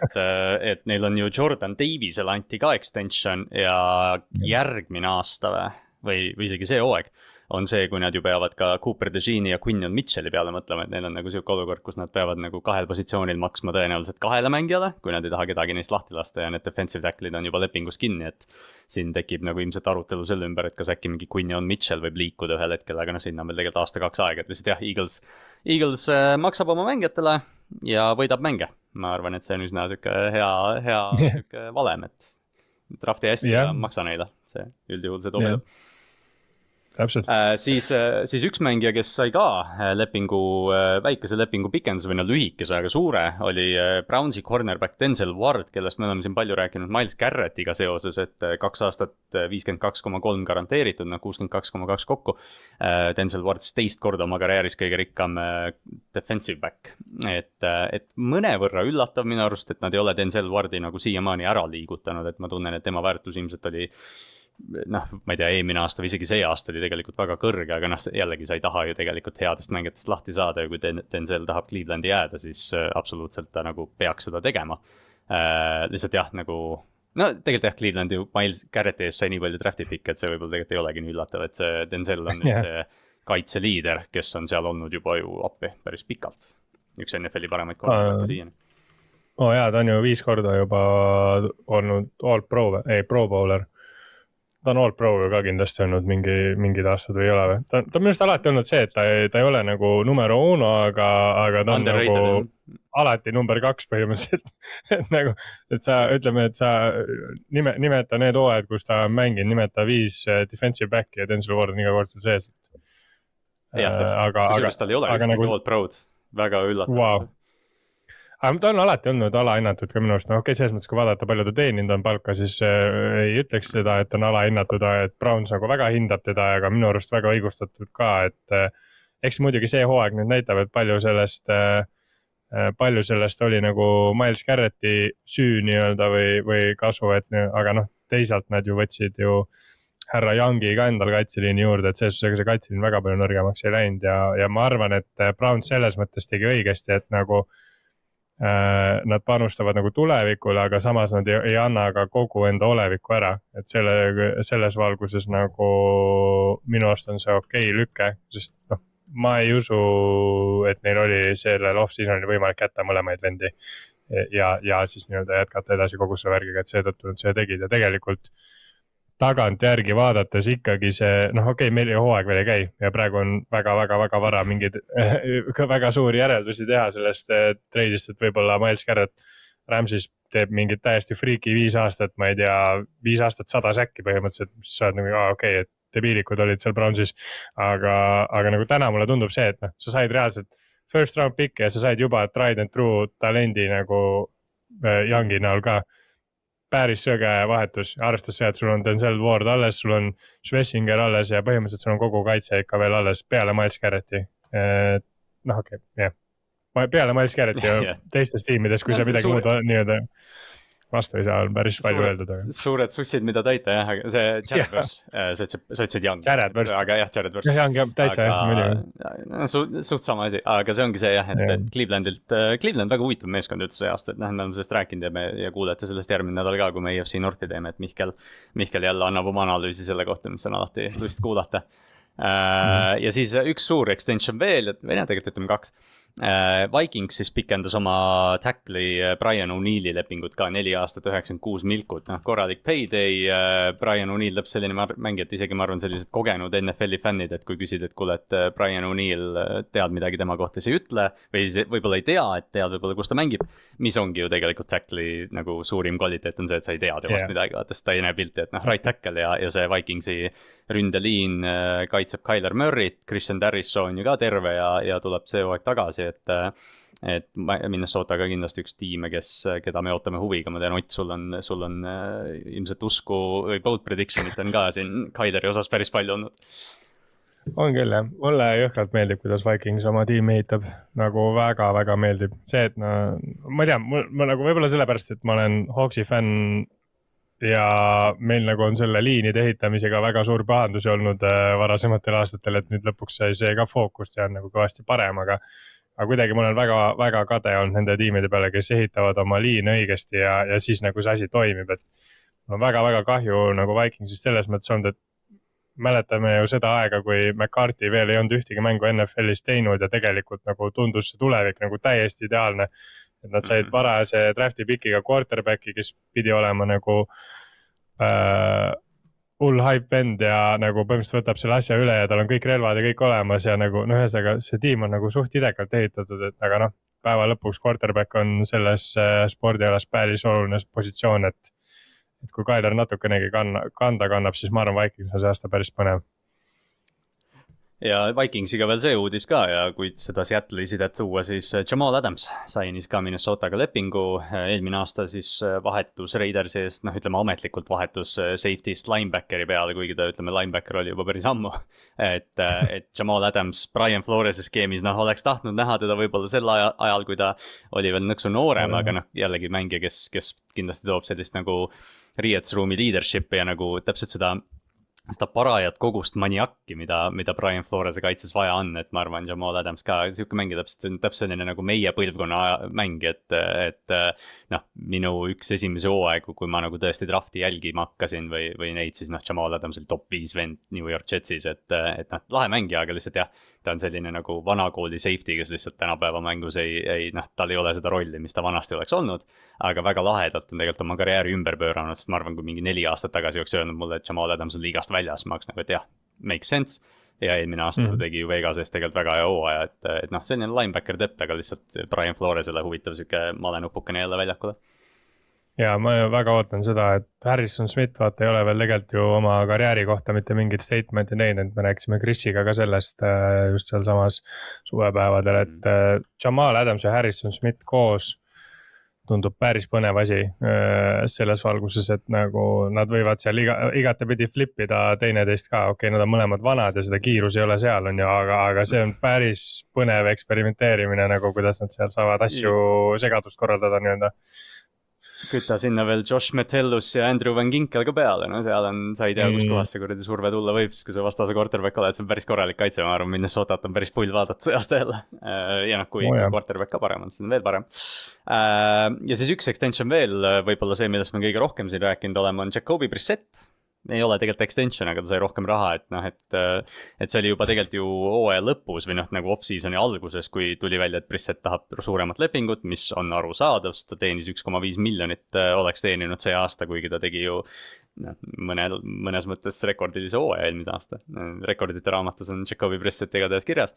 et neil on ju Jordan Davisele anti ka extension ja järgmine aasta või isegi see hooaeg on see, kui nad ju peavad ka Cooper DeJeani ja Quinyon Mitchell'i peale mõtlema, et neil on nagu siuke olukord, kus nad peavad nagu kahel positsioonil maksma tõenäoliselt 2 mängijale, kui nad ei taha kedagi neist lahti lasta ja need defensive tackle'id on juba lepingus kinni, et siin tekib nagu ilmselt arutelu selle ümber, et kas äkki mingi Quinyon Mitchell võib liikuda ühel hetkel, aga sinna on veel tegelikult aasta-2 aega, et lihtsalt jah, Eagles maksab oma mängijatele ja võidab mänge. Ma arvan, et see on üsna siuke hea siuke valem, et drafti hästi ja maksa neile, see üldjuhul see toob. täpselt . Siis üks mängija, kes sai ka väikese lepingu pikenduse või lühikese, aga suure, oli Brownsi cornerback Denzel Ward, kellest me oleme siin palju rääkinud Miles Garrettiga seoses, et 2 aastat 52,3 garanteeritud, 62,2 kokku. Denzel Ward 2 korda oma karjääris kõige rikkam defensive back. Et mõnevõrra üllatav minu arust, et nad ei ole Denzel Wardi nagu siiamaani ära liigutanud, et ma tunnen, et tema väärtus ilmselt oli ma ei tea, eelmine aasta või isegi see aasta oli tegelikult väga kõrge, aga jällegi sa ei taha ju tegelikult headest mängijatest lahti saada ja kui Denzel tahab Clevelandi jääda, siis absoluutselt ta nagu peaks seda tegema. Lihtsalt jah, nagu, tegelikult Clevelandi Miles Garretti ees sai nii palju drafti pikke, et see võib-olla tegelikult ei olegi nii üllatav, et see Denzel on nüüd see kaitseliider, kes on seal olnud juba ju appi päris pikalt. Üks NFL-i paremaid korda siiani. Jaa, ta on ju 5 korda juba olnud Pro Bowler. Ta on All Pro ka kindlasti olnud mingid aastad või ei ole või? Ta on minust alati olnud see, et ta ei ole nagu numero 1, aga ta on nagu alati number 2 põhimõtteliselt. et sa ütleme, et sa nimeta need hooajad, kus ta on mänginud, nimeta 5 defensive back'i ja Denzel Ward on iga kord seal sees. Jah, täpselt. Tal ei ole ühtegi nagu All Pro'd. Väga üllatav. Wow. Aga ta on alati olnud alahinnatud ka minu arust, selles mõttes, kui vaadata palju ta teeninud on palka, siis ei ütleks seda, et on alahinnatud, et Browns nagu väga hindab teda ja ka minu arust väga õigustatud ka, et eks muidugi see hooaeg nüüd näitab, et palju sellest oli nagu Miles Garretti süü nii-öelda või kasu, aga teisalt nad ju võtsid ju härra Youngi ka endal kaitseliini juurde, et see kaitseliin väga palju nõrgemaks ei läinud ja ma arvan, et Browns selles mõttes tegi õigesti, et nagu nad panustavad nagu tulevikule, aga samas nad ei anna ka kogu enda olevikku ära, et selles valguses nagu minu arust on see okei lüke, sest ma ei usu, et neil oli sellel off-seasonil võimalik jätta mõlemaid vendi ja siis nii-öelda jätkata edasi kogu selle värgiga, et seetõttu nad see tegid ja tegelikult tagantjärgi vaadates ikkagi see, meil hooaeg veel ei käi ja praegu on väga vara mingeid väga suuri järeldusi teha sellest treidist, et võib-olla Miles Garrett Ramsis teeb mingit täiesti freaki 5 aastat, ma ei tea, 5 aastat 100 säkki põhimõtteliselt, mis sa oled nagu, et debiilikud olid seal Brownsis, aga nagu täna mulle tundub see, et sa said reaalselt first round pick ja sa said juba tried and true talendi nagu Youngi näol ka. Päris söge vahetus, arvestas see, et sul on Denzel Ward alles, sul on Schlesinger alles ja põhimõtteliselt sul on kogu kaitse ikka veel alles peale Miles Garretti. Peale Miles Garretti ja teistes tiimides, kui sa midagi muud nii-öelda vastu ei saa, on päris palju öeldud. Suured sussid, mida täita, jah, aga see Jared Verse, sa ütlesid Young. Jared Verse. Aga jah, Jared Verse. Young, täitsa, muidugi. Suht sama asi, aga see ongi see jah, et Cleveland väga huvitav meeskond üldse see aasta, et me oleme sellest rääkinud ja kuulete sellest järgmine nädal ka, kui me EFC Northi teeme, et Mihkel jälle annab oma analüüsi selle kohta, mis on alati lust kuulata. Ja siis üks suur extension veel, tegelikult ütleme 2. Vikings siis pikendas oma tackli Brian O'Neill'i lepingut ka 4 aastat 96 milkut, korralik payday. Brian O'Neill lõpp selline mängija, et isegi ma arvan sellised kogenud NFL-i fännid, et kui küsid, et kuule, et Brian O'Neill tead midagi tema kohta, siis ei ütle või võib-olla ei tea, et tead võib-olla, kus ta mängib, mis ongi ju tegelikult tackli nagu suurim kvaliteet on see, et sa ei tea temast midagi, vaatast ta ei näe pilti, et right tackle ja see Vikingsi ründeliin kaitseb Kyler Murray't, Christian Darrisaw on ju ka terve ja tuleb see hooaeg tagasi, et Minnesota ka kindlasti üks tiime, keda me ootame huviga, ma tean, Ott, sul on ilmselt usku või bold prediction'it on ka siin Kyleri osas päris palju olnud. On küll jah, mulle jõhkralt meeldib, kuidas Vikings oma tiimi ehitab, nagu väga meeldib see, et ma ei tea, ma nagu võib-olla sellepärast, et ma olen Hawksi fänn ja meil nagu on selle liinide ehitamisega väga suur pahandusi olnud varasematel aastatel, et nüüd lõpuks sai see ka fookust ja on nagu kõvasti parem, aga kuidagi ma olen väga kade olnud nende tiimide peale, kes ehitavad oma liine õigesti ja siis nagu see asi toimib, et mul on väga kahju nagu Vikingsist selles mõttes olnud, et mäletame ju seda aega, kui McCarthy veel ei olnud ühtegi mängu NFL-is teinud ja tegelikult nagu tundus see tulevik nagu täiesti ideaalne, et nad said varajase drafti pickiga quarterbacki, kes pidi olema nagu hull hype vend ja nagu põhimõtteliselt võtab selle asja üle ja tal on kõik relvad ja kõik olemas ja nagu ühesõnaga see tiim on nagu suht idekalt ehitatud, et aga päeva lõpuks quarterback on selles spordialas päris oluline positsioon, et kui Kyler natukenegi kanda kannab, siis ma arvan, Vikings on see aasta päris põnev. ja Vikingsiga veel see uudis ka ja kui seda Seattle'i sidet tuua, siis Jamal Adams sai siis ka Minnesotaga lepingu. Eelmine aasta siis vahetus Raidersi eest, ütleme ametlikult vahetus safety'st linebackeri peale, kuigi ta, ütleme, linebacker oli juba päris ammu. Et Jamal Adams Brian Flores'i skeemis, oleks tahtnud näha teda võib-olla sel ajal, kui ta oli veel nõksu noorem, aga jällegi mängija, kes kindlasti toob sellist nagu riietusruumi leadership'i ja nagu täpselt seda parajat kogust maniakki, mida Brian Flores'e kaitses vaja on, et ma arvan, Jamal Adams ka siuke mängija täpselt selline nagu meie põlvkonna mäng, et minu üks esimese hooaegu, kui ma nagu tõesti drafti jälgima hakkasin või neid, siis Jamal Adams oli top 5 vend New York Jetsis, et lahe mängija, aga lihtsalt jah, ta on selline nagu vanakooli safety, kes lihtsalt tänapäeva mängus tal ei ole seda rolli, mis ta vanasti oleks olnud, aga väga lahedalt on tegelikult oma karjääri ümber pööranud, sest ma arvan, kui mingi 4 aastat tagasi oleks öelnud mulle, et Jamal Adams on liigast väljas, ma oleks nagu, et jah, makes sense. Ja eelmine aasta ta tegi ju Vegases tegelikult väga hea hooaja, et selline linebacker depth, aga lihtsalt Brian Flores'ele huvitav siuke malenupukene jälle väljakule. Ja ma väga ootan seda, et Harrison Smith vaata ei ole veel tegelikult ju oma karjääri kohta mitte mingit statement'i teinud, me rääkisime Chrisiga ka sellest just seal samas suvepäevadel, et Jamal Adams ja Harrison Smith koos tundub päris põnev asi selles valguses, et nagu nad võivad seal igatepidi flippida teineteist ka, okei, nad on mõlemad vanad ja seda kiirus ei ole seal, on ju, aga see on päris põnev eksperimenteerimine, nagu kuidas nad seal saavad asju segadust korraldada nii-öelda. Kütta sinna veel Josh Metellus ja Andrew Van Ginkel ka peale, seal on, sa ei tea, kus kohast see kuradi surve tulla võib, siis kui sa vastase quarterback oled, see on päris korralik kaitse, ma arvan, Minnesotat on päris pull vaadata see aasta jälle. Ja kui quarterback ka parem on, siis on veel parem. Ja siis üks extension veel, võib-olla see, millest me kõige rohkem siin rääkinud oleme, on Jacoby Brissett. Ei ole tegelikult extension, aga ta sai rohkem raha, et see oli juba tegelikult ju hooaja lõpus või nagu off-seasoni alguses, kui tuli välja, et Brissett tahab suuremat lepingut, mis on arusaadav, ta teenis 1,5 miljonit, oleks teeninud see aasta, kuigi ta tegi ju mõnes mõttes rekordilise hooaja eelmise aasta. Rekordite raamatus on Jacoby Brissett igatahes kirjas,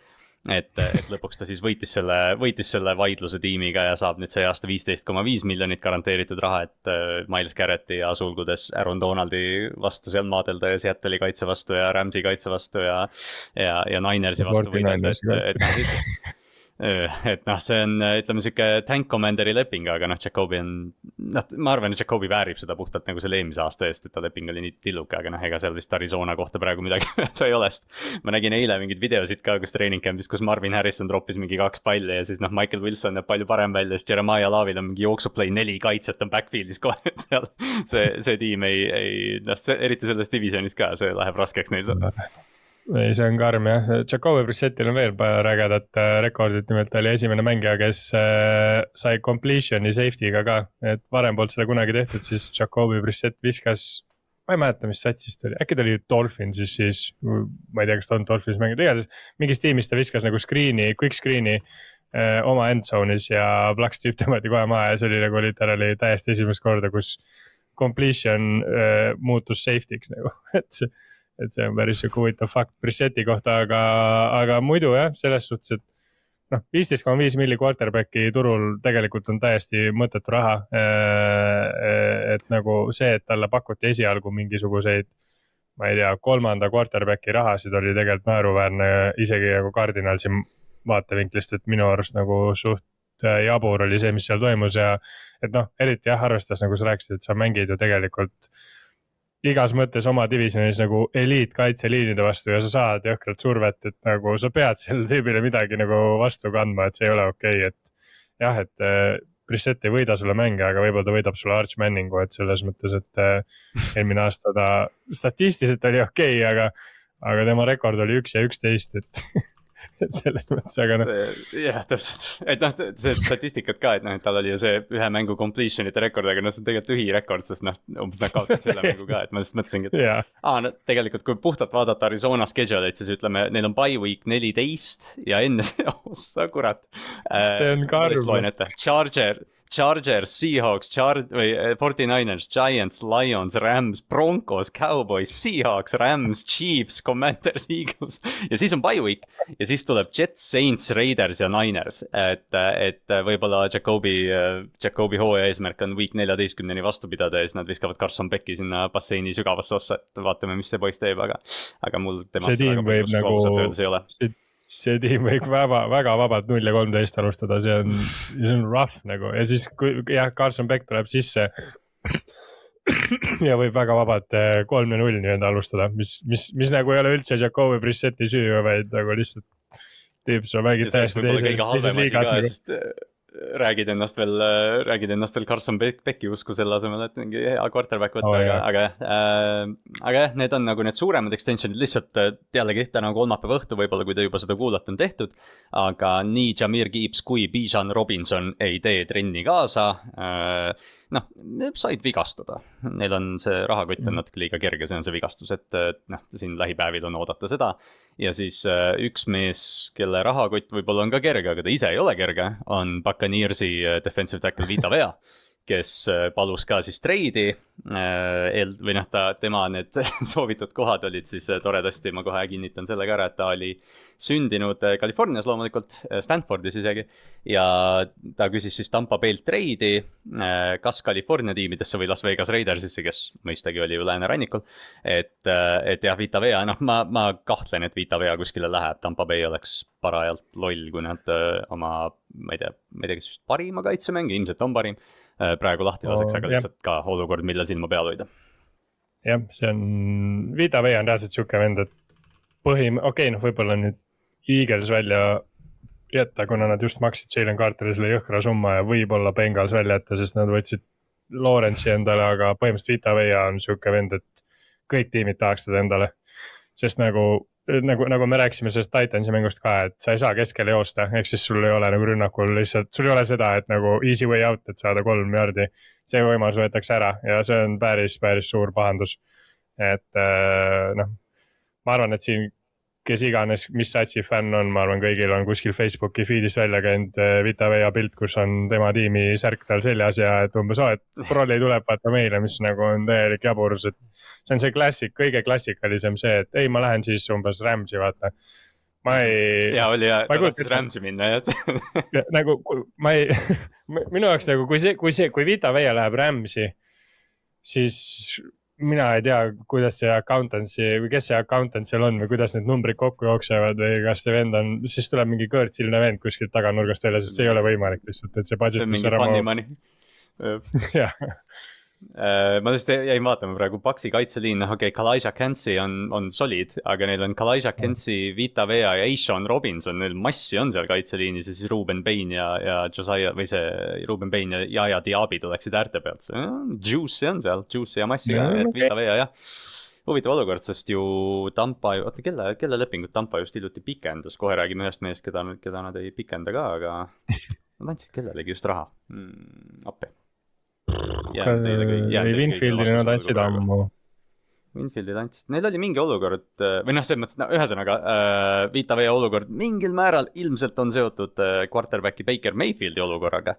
et lõpuks ta siis võitis selle vaidluse tiimiga ja saab nüüd see aasta 15,5 miljonit garanteeritud raha, et Miles Garretti ja sulgudes Aaron Donaldi vastu seal maadelda ja Seattle'i kaitse vastu ja Ramsey kaitse vastu ja Ninersi vastu võidelda, et see on, ütleme, siuke tank commanderi leping, aga Jacoby on, ma arvan, et Jacoby väärib seda puhtalt nagu selle eelmise aasta eest, et ta leping oli nii tilluke, aga ega seal vist Arizona kohta praegu midagi ta ei ole. Ma nägin eile mingid videosid ka, kus training camp'is, kus Marvin Harrison droppis mingi 2 palli ja siis Michael Wilson näeb palju parem välja, siis Jeremiah Lavil on mingi jooksuplay 4 kaitset on backfield'is kohe, et seal see tiim eriti selles divisionis ka, see läheb raskeks neil. Ei, see on karm jah, Jacoby Brissettil on veel regadat rekordit, nimelt ta oli esimene mängija, kes sai completion'i safety'ga ka, et varem poolt seda kunagi tehtud, siis Jacoby Brissett viskas, ma ei mäleta, mis satsist ta oli, äkki ta oli Dolphins, siis ma ei tea, kas ta on Dolphins mängida, igatahes mingis tiimis ta viskas nagu quick screen'i oma endzone'is ja plaks tüüp tõmmati kohe maha ja see oli nagu literally täiesti esimest korda, kus completion muutus safety'ks nagu, et see on päris huvitav fakt Brissetti kohta, aga muidu jah, selles suhtes, et 15,5 milli quarterbacki turul tegelikult on täiesti mõttetu raha, et nagu see, et talle pakuti esialgu mingisuguseid, ma ei tea, 3. quarterbacki rahasid oli tegelikult naeruväärne isegi nagu Cardinalsi vaatevinklist, et minu arust nagu suht jabur oli see, mis seal toimus ja et eriti jah, arvestas nagu sa rääkisid, et sa mängid ju tegelikult igas mõttes oma divisionis nagu eliitkaitseliinide vastu ja sa saad jõhkralt survet, et nagu sa pead selle tüübile midagi nagu vastu kandma, et see ei ole okei, et jah, et Brissett ei võida sulle mänge, aga võib-olla ta võidab sulle Arch Manningu, et selles mõttes, et eelmine aasta ta statistiliselt oli okei, aga tema rekord oli 1 ja 11, et selles mõttes, aga jah, täpselt, et see statistikat ka, et tal oli ju see ühe mängu completion'ite rekord, aga see on tegelikult tühirekord, sest umbes nad kaotasid selle mängu ka, et ma just mõtlesingi, et tegelikult kui puhtalt vaadata Arizona schedule'it, siis ütleme, neil on bye week 14 ja enne see, kurat. See on karm. Chargers, Seahawks, 49ers, Giants, Lions, Rams, Broncos, Cowboys, Seahawks, Rams, Chiefs, Commanders, Eagles ja siis on bye week ja siis tuleb Jets, Saints, Raiders ja Niners, et võib-olla Jacobi hooaja eesmärk on week 14-ni vastu pidada ja siis nad viskavad Carson Becki sinna basseini sügavasse ossa, et vaatame, mis see poiss teeb, aga mul temast väga palju usku öeldes ei ole. See tiim võib väga vabalt 0-13 alustada, see on rough nagu ja siis kui Carson Beck tuleb sisse ja võib väga vabalt 3-0 nii-öelda alustada, mis nagu ei ole üldse Jacobi Brissetti süü, vaid nagu lihtsalt tüüp, sa mängid täiesti teises liigas. Räägid ennast veel Carson Becki usku selle asemel, et mingi hea quarterback võtta, aga jah, need on nagu need suuremad extensionid, lihtsalt jällegi täna kolmapäeva õhtu võib-olla, kui te juba seda kuulata on tehtud, aga nii Jahmyr Gibbs kui Bijan Robinson ei tee trenni kaasa, noh, said vigastada, neil on see rahakott on natuke liiga kerge, see on see vigastus, et noh, siin lähipäevil on oodata seda. Ja siis üks mees, kelle rahakott võib-olla on ka kerge, aga ta ise ei ole kerge, on Buccaneersi defensive tackle Vita Vea, kes palus ka siis treidi või noh, tema need soovitud kohad olid siis toredasti, ma kohe kinnitan selle ka ära, et ta oli sündinud Californias loomulikult, Stanfordis isegi, ja ta küsis siis Tampa Bay'lt treidi kas California tiimidesse või Las Vegas Raidersisse, kes mõistagi oli ju läänerannikul, et jah, Vita Vea, noh ma kahtlen, et Vita Vea kuskile läheb, Tampa Bay oleks parajalt loll, kui nad oma, ma ei tea, kes just parima kaitsemängi, ilmselt on parim, praegu lahti laseks, aga lihtsalt ka olukord, mille silma peal hoida. Jah, see on, Vita Vea on reaalselt siuke vend, et okei, võib-olla nüüd Eagles välja jätta, kuna nad just maksid Jalen Carterile selle jõhkra summa ja võib-olla Bengals välja jätta, sest nad võtsid Lawrence'i endale, aga põhimõtteliselt Vita Vea on siuke vend, et kõik tiimid tahaks teda endale, sest nagu me rääkisime sellest Titansi mängust ka, et sa ei saa keskele joosta, ehk siis sul ei ole nagu rünnakul lihtsalt, sul ei ole seda, et nagu easy way out, et saada 3 jardi, see võimalus võetakse ära ja see on päris suur pahandus, et noh, ma arvan, et siin kes iganes, mis satsi fänn on, ma arvan, kõigil on kuskil Facebooki feedist välja käinud Vita Vea pilt, kus on tema tiimi särk tal seljas ja et umbes, et prolli tuleb vaata meile, mis nagu on täielik jaburus, et see on see kõige klassikalisem see, et ei, ma lähen siis umbes Ramsi, vaata. Ja oli ja ta võttis Ramsi minna, jah. Nagu, minu jaoks nagu, kui Vita Vea läheb Ramsi, siis mina ei tea, kuidas see accountancy või kes see accountant seal on või kuidas need numbrid kokku jooksevad või kas see vend on, siis tuleb mingi kõõrtsiline vend kuskilt taganurgast välja, sest see ei ole võimalik lihtsalt, et see budget. See on mingi funny money. Jah. Ma tõesti jäin vaatama praegu Paxi kaitseliin, okei, Kalijah Kancey on solid, aga neil on Kalijah Kancey, Vita Vea ja Aishan Robinson, neil massi on seal kaitseliinis ja siis Ruben Payne ja Josiah või see Ruben Payne ja Jaja Diaby tuleksid äärte pealt. Juice on seal, Juice ja massi ka, et Vita Vea, jah. Huvitav olukord, sest ju Tampa, oota, kelle lepingut Tampa just hiljuti pikendas, kohe räägime ühest meest, keda nad ei pikenda ka, aga nad andsid kellelegi just raha. Appi. Ei Winfieldile nad andsid ammu. Winfieldile andsid, neil oli mingi olukord, või noh, see mõttes, ühesõnaga Vita Vea olukord mingil määral ilmselt on seotud quarterbacki Baker Mayfieldi olukorraga,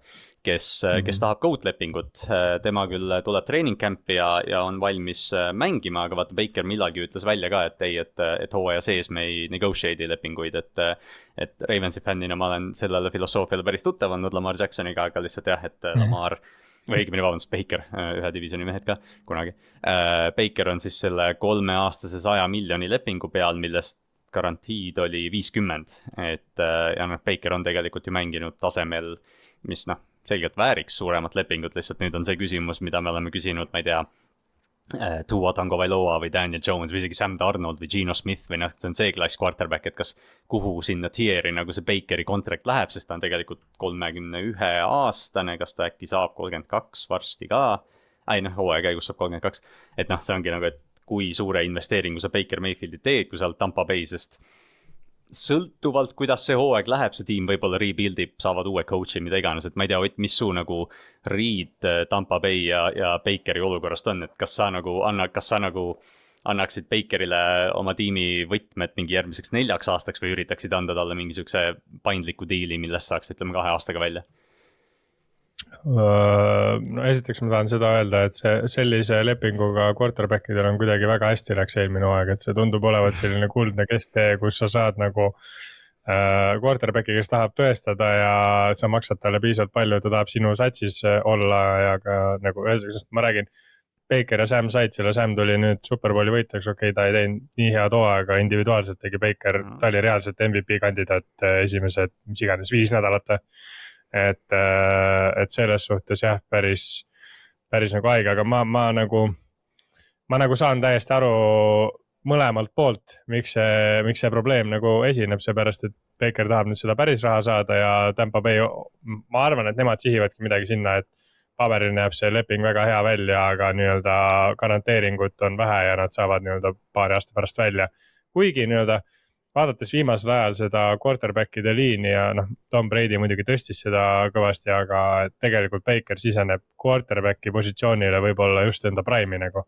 kes tahab coach-lepingut, tema küll tuleb training campi ja on valmis mängima, aga vaata Baker millalgi ütles välja ka, et ei, et hooaja sees me ei negotiate'i lepinguid, et Ravensi fännina ma olen sellele filosoofiale päris tuttav olnud Lamar Jacksoniga, aga lihtsalt jah, et Lamar või õigemini vabandust, Baker, ühe divisioni mehed ka kunagi. Baker on siis selle 3-aastase 100 miljoni lepingu peal, millest garantiid oli 50, ja noh, Baker on tegelikult ju mänginud tasemel, mis noh, selgelt vääriks suuremat lepingut, lihtsalt nüüd on see küsimus, mida me oleme küsinud, ma ei tea, Tua Tagovailoa või Daniel Jones või isegi Sam Darnold või Geno Smith või noh, see on see klass quarterback, et kas kuhu sinna tier'i nagu see Bakeri kontrakt läheb, sest ta on tegelikult 31-aastane, kas ta äkki saab 32 varsti ka, hooaja käigus saab 32, et noh, see ongi nagu, et kui suure investeeringu sa Baker Mayfieldi teed, kui sa oled Tampa Bay, sest sõltuvalt, kuidas see hooaeg läheb, see tiim võib-olla rebuildib, saavad uue coach'i, mida iganes, et ma ei tea, Ott, mis su nagu read Tampa Bay ja Bakeri olukorrast on, et kas sa nagu annaksid Bakerile oma tiimi võtmed mingi järgmiseks 4 aastaks või üritaksid anda talle mingisuguse paindliku diili, millest saaks, ütleme, 2 aastaga välja? No esiteks ma tahan seda öelda, et sellise lepinguga quarterbackidel on kuidagi väga hästi läks eelmine aeg, et see tundub olevat selline kuldne kesktee, kus sa saad nagu quarterbacki, kes tahab tõestada ja sa maksad talle piisavalt palju, ta tahab sinu satsis olla ja ka nagu ühesõnaga, ma räägin, Baker ja Sam said selle, Sam tuli nüüd Superbowli võitjaks, okei, ta ei teinud nii head hooaega, individuaalselt tegi Baker, ta oli reaalselt MVP kandidaat esimesed, mis iganes 5 nädalat. Et selles suhtes jah, päris nagu haige, aga ma nagu saan täiesti aru mõlemalt poolt, miks see probleem nagu esineb, seepärast, et Baker tahab nüüd seda päris raha saada ja Tampa Bay, ma arvan, et nemad sihivadki midagi sinna, et paberil näeb see leping väga hea välja, aga nii-öelda garanteeringut on vähe ja nad saavad nii-öelda paari aasta pärast välja. Kuigi nii-öelda vaadates viimasel ajal seda quarterbackide liini ja Tom Brady muidugi tõstis seda kõvasti, aga tegelikult Baker siseneb quarterbacki positsioonile võib-olla just enda prime'i nagu.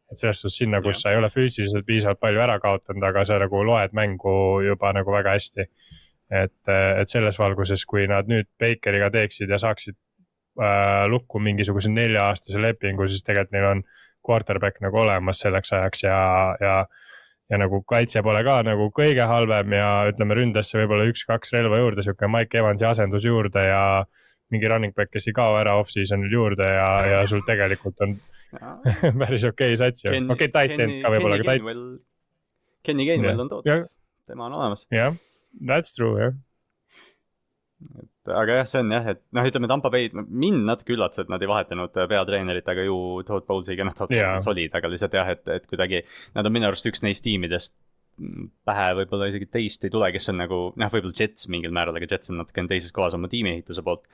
Et selles suhtes sinna, kus sa ei ole füüsiliselt piisavalt palju ära kaotanud, aga sa nagu loed mängu juba nagu väga hästi. Et selles valguses, kui nad nüüd Bakeriga teeksid ja saaksid lukku mingisuguse 4-aastase lepingu, siis tegelikult neil on quarterback nagu olemas selleks ajaks ja nagu kaitse pole ka nagu kõige halvem ja ütleme ründasse võib-olla 1-2 relva juurde, siuke Mike Evansi asendus juurde ja mingi running back, kes ei kao ära off-seasonil juurde ja sul tegelikult on päris okei sats ju. Okei, tight end ka võib-olla. Kenny Gainwell on toodud, tema on olemas. Jah, that's true, jah. Aga jah, see on jah, et ütleme Tampa Bay, mind natuke üllatas, et nad ei vahetanud peatreenerit, aga ju Todd Bowlesiga, Todd Bowles olid, aga lihtsalt jah, et kuidagi nad on minu arust üks neist tiimidest pähe võib-olla isegi teist ei tule, kes on nagu, võib-olla Jets mingil määral, aga Jets on natuke teises kohas oma tiimiehituse poolt,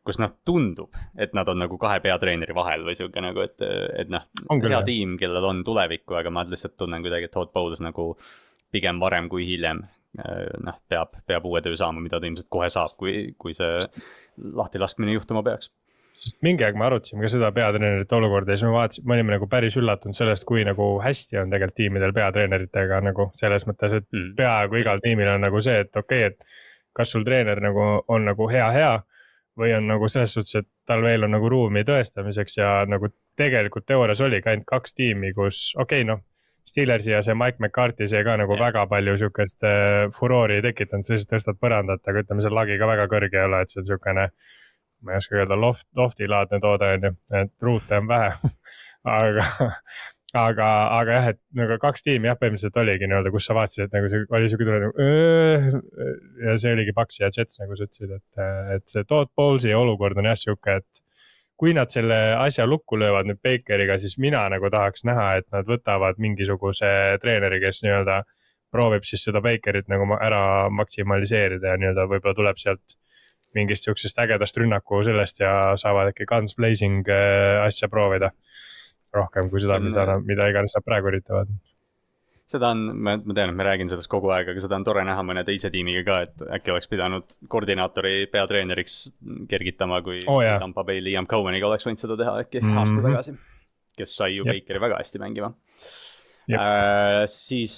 kus tundub, et nad on nagu 2 peatreeneri vahel või siuke nagu, et hea tiim, kellel on tulevikku, aga ma lihtsalt tunnen kuidagi, et Todd Bowles nagu pigem varem kui hiljem peab uue töö saama, mida ta ilmselt kohe saab, kui see lahti laskmine juhtuma peaks. Sest mingi aeg me arutasime ka seda peatreenerite olukorda ja siis me olime nagu päris üllatunud sellest, kui nagu hästi on tegelikult tiimidel peatreeneritega nagu selles mõttes, et peaaegu igal tiimil on nagu see, et okei, et kas sul treener nagu on nagu hea või on nagu selles suhtes, et tal veel on nagu ruumi tõestamiseks ja nagu tegelikult teoorias oli ka ainult 2 tiimi, kus Steelersi ja see Mike McCarthy, see ka nagu väga palju siukest furoori tekitanud, sa lihtsalt tõstad põrandat, aga ütleme, see lagi ka väga kõrge ei ole, et see on siukene, ma ei oska öelda, lofti-laadne toode on ju, et ruute on vähe. aga jah, et nagu 2 tiimi jah, põhimõtteliselt oligi nii-öelda, kus sa vaatasid, et nagu see oli siuke tule nagu ja see oligi Bucks ja Jets, nagu sa ütlesid, et see Todd Bowlesi olukord on jah siuke, et kui nad selle asja lukku löövad nüüd Bakeriga, siis mina nagu tahaks näha, et nad võtavad mingisuguse treeneri, kes nii-öelda proovib siis seda Bakerit nagu ära maksimaliseerida ja nii-öelda võib-olla tuleb sealt mingist siuksest ägedast rünnaku sellest ja saavad äkki guns blazing asja proovida rohkem kui seda, mida iganes nad praegu üritavad. Seda on, ma tean, et me räägin sellest kogu aeg, aga seda on tore näha mõne teise tiimiga ka, et äkki oleks pidanud koordinaatori peatreeneriks kergitama, kui Tampa Bay Liam Coheniga oleks võinud seda teha äkki aasta tagasi, kes sai ju Bakeri väga hästi mängima. Siis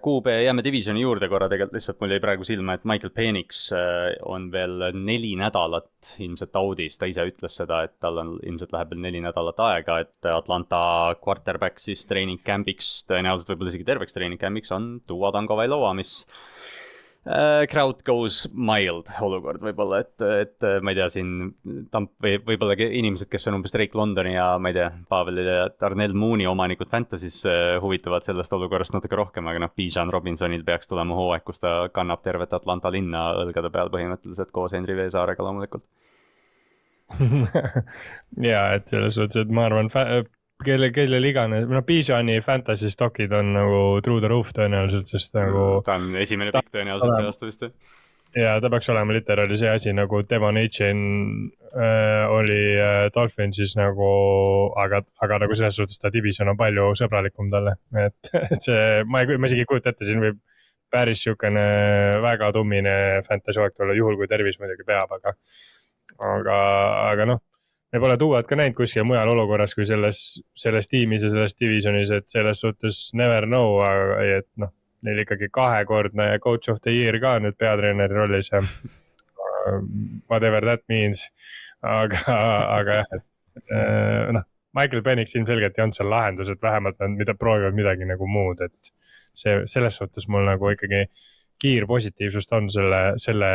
QB jääme divisioni juurde korra, tegelikult lihtsalt mul jäi praegu silma, et Michael Penix on veel 4 nädalat ilmselt audis, ta ise ütles seda, et tal on ilmselt läheb veel 4 nädalat aega, et Atlanta quarterback siis training camp'iks, tõenäoliselt võib-olla isegi terveks training camp'iks on Tua Tagovailoa, mis crowd goes mild olukord võib-olla, et ma ei tea, siin võib-olla inimesed, kes on umbes Drake Londoni ja ma ei tea, Pavel ja Darnell Mooney omanikud Fantasy's huvitavad sellest olukorrast natuke rohkem, aga Bijan Robinsonil peaks tulema hooaeg, kus ta kannab tervet Atlanta linna õlgade peal põhimõtteliselt koos Henry Veesaarega loomulikult. Ja, et selles suhtes, et ma arvan, kellel iganes, Bijani fantasy stockid on nagu through the roof tõenäoliselt, sest nagu ta on esimene pikk tõenäoliselt see aasta vist. Ja ta peaks olema literaali see asi, nagu Devon Achen oli Dolphinsis nagu, aga nagu selles suhtes ta division on palju sõbralikum talle, et see, ma isegi ei kujuta ette, siin võib päris siukene väga tummine fantasy hoog tulla, juhul kui tervis muidugi peab, aga me pole tuuad ka näinud kuskil mujal olukorras kui selles tiimis ja selles divisionis, et selles suhtes never know, et neil ikkagi 2-kordne coach of the year ka nüüd peatreeneri rollis ja whatever that means. aga jah, et noh, Michael Penix ilmselgelt ei olnud seal lahendus, et vähemalt nad proovivad midagi nagu muud, et selles suhtes mul nagu ikkagi kiirpositiivsust on selle